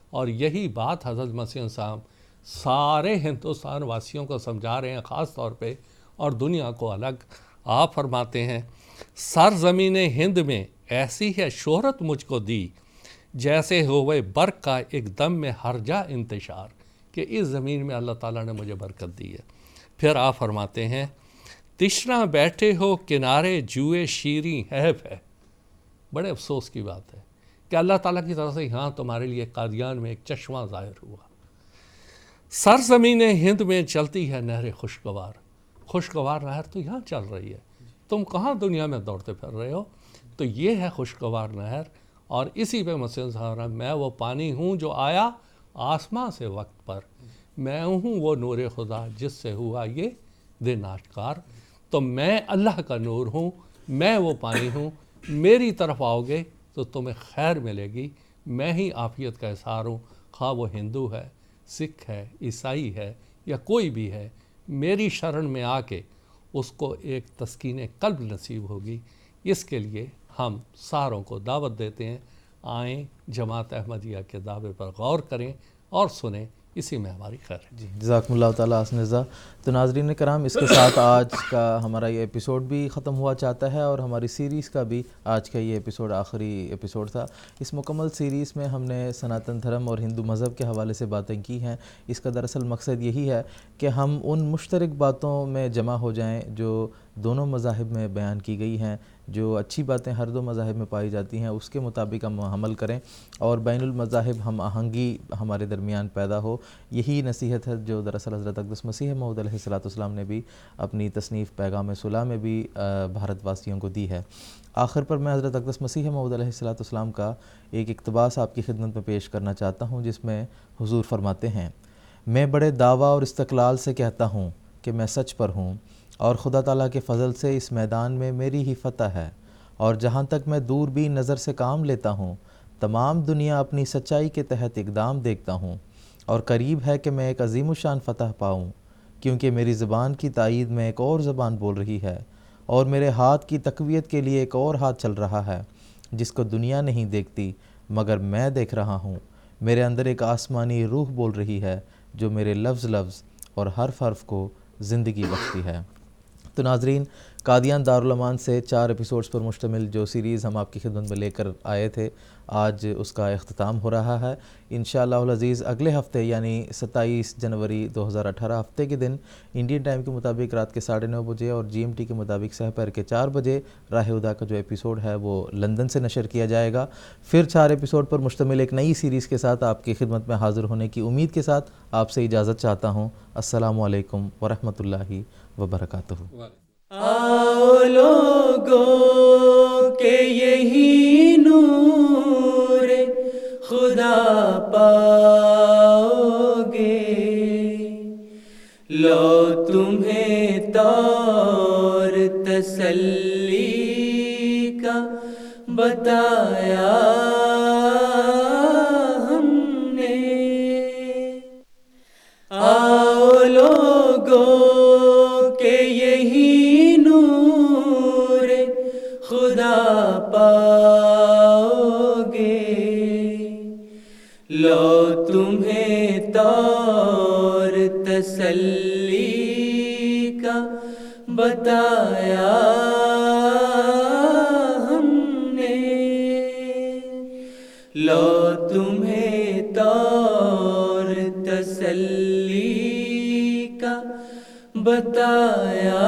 اور یہی بات حضرت مسیح صاحب سارے ہندوستان واسیوں کو سمجھا رہے ہیں خاص طور پہ، اور دنیا کو الگ۔ آپ فرماتے ہیں سرزمین ہند میں ایسی ہے شہرت مجھ کو دی، جیسے ہوئے برق کا ایک دم میں ہر جا انتشار، کہ اس زمین میں اللہ تعالیٰ نے مجھے برکت دی ہے۔ پھر آپ فرماتے ہیں تشنا بیٹھے ہو کنارے جوئے شیریں حیف ہے۔ بڑے افسوس کی بات ہے کہ اللہ تعالیٰ کی طرف سے یہاں تمہارے لیے قادیان میں ایک چشمہ ظاہر ہوا۔ سرزمین ہند میں چلتی ہے نہر خوشگوار، خوشگوار نہر تو یہاں چل رہی ہے، تم کہاں دنیا میں دوڑتے پھر رہے ہو؟ تو یہ ہے خوشگوار نہر، اور اسی پہ مسیح صاحب میں وہ پانی ہوں جو آیا آسماں سے وقت پر، میں ہوں وہ نور خدا جس سے ہوا یہ دن آشکار۔ تو میں اللہ کا نور ہوں، میں وہ پانی ہوں، میری طرف آؤ گے تو تمہیں خیر ملے گی، میں ہی عافیت کا اظہار ہوں، خواہ وہ ہندو ہے، سکھ ہے، عیسائی ہے، یا کوئی بھی ہے، میری شرن میں آ کے اس کو ایک تسکین قلب نصیب ہوگی۔ اس کے لیے ہم ساروں کو دعوت دیتے ہیں، آئیں جماعت احمدیہ کے دعوے پر غور کریں اور سنیں اسی میں ہماری خیر ہے. جی جزاکم اللہ تعالیٰ حسن جزا. تو ناظرین کرام اس کے ساتھ آج کا ہمارا یہ ایپیسوڈ بھی ختم ہوا چاہتا ہے اور ہماری سیریز کا بھی آج کا یہ ایپیسوڈ آخری ایپیسوڈ تھا. اس مکمل سیریز میں ہم نے سناتن دھرم اور ہندو مذہب کے حوالے سے باتیں کی ہیں. اس کا دراصل مقصد یہی ہے کہ ہم ان مشترک باتوں میں جمع ہو جائیں جو دونوں مذاہب میں بیان کی گئی ہیں. جو اچھی باتیں ہر دو مذاہب میں پائی جاتی ہیں اس کے مطابق ہم عمل کریں اور بین المذاہب ہم آہنگی ہمارے درمیان پیدا ہو. یہی نصیحت ہے جو دراصل حضرت اقدس مسیح موعود علیہ السلام نے بھی اپنی تصنیف پیغام صلح میں بھی بھارت واسیوں کو دی ہے. آخر پر میں حضرت اقدس مسیح موعود علیہ السلام کا ایک اقتباس آپ کی خدمت میں پیش کرنا چاہتا ہوں جس میں حضور فرماتے ہیں، میں بڑے دعویٰ اور استقلال سے کہتا ہوں کہ میں سچ پر ہوں اور خدا تعالیٰ کے فضل سے اس میدان میں میری ہی فتح ہے، اور جہاں تک میں دوربین نظر سے کام لیتا ہوں تمام دنیا اپنی سچائی کے تحت اقدام دیکھتا ہوں، اور قریب ہے کہ میں ایک عظیم الشان فتح پاؤں، کیونکہ میری زبان کی تائید میں ایک اور زبان بول رہی ہے اور میرے ہاتھ کی تقویت کے لیے ایک اور ہاتھ چل رہا ہے جس کو دنیا نہیں دیکھتی مگر میں دیکھ رہا ہوں. میرے اندر ایک آسمانی روح بول رہی ہے جو میرے لفظ لفظ اور حرف حرف کو زندگی بخشتی ہے. تو ناظرین، قادیان دارالمان سے 4 ایپیسوڈز پر مشتمل جو سیریز ہم آپ کی خدمت میں لے کر آئے تھے آج اس کا اختتام ہو رہا ہے. انشاءاللہ العزیز اگلے ہفتے یعنی 27 جنوری 2018 ہفتے کے دن انڈین ٹائم کے مطابق رات کے 9:30 بجے اور جی ایم ٹی کے مطابق سحر کے 4 بجے راہ ہدا کا جو ایپیسوڈ ہے وہ لندن سے نشر کیا جائے گا. پھر 4 ایپیسوڈ پر مشتمل ایک نئی سیریز کے ساتھ آپ کی خدمت میں حاضر ہونے کی امید کے ساتھ آپ سے اجازت چاہتا ہوں. السلام علیکم ورحمۃ اللہ وبرکاتہ. آؤ لوگوں کہ یہی نور خدا پاؤ گے، لو تمہیں طور تسلی کا بتایا ہم نے. آؤ لوگوں کہ یہی نور خدا پاؤ گے، لو تمہیں طور تسلی کا بتایا ہم نے، لو تمہیں طور تسلی کا بتایا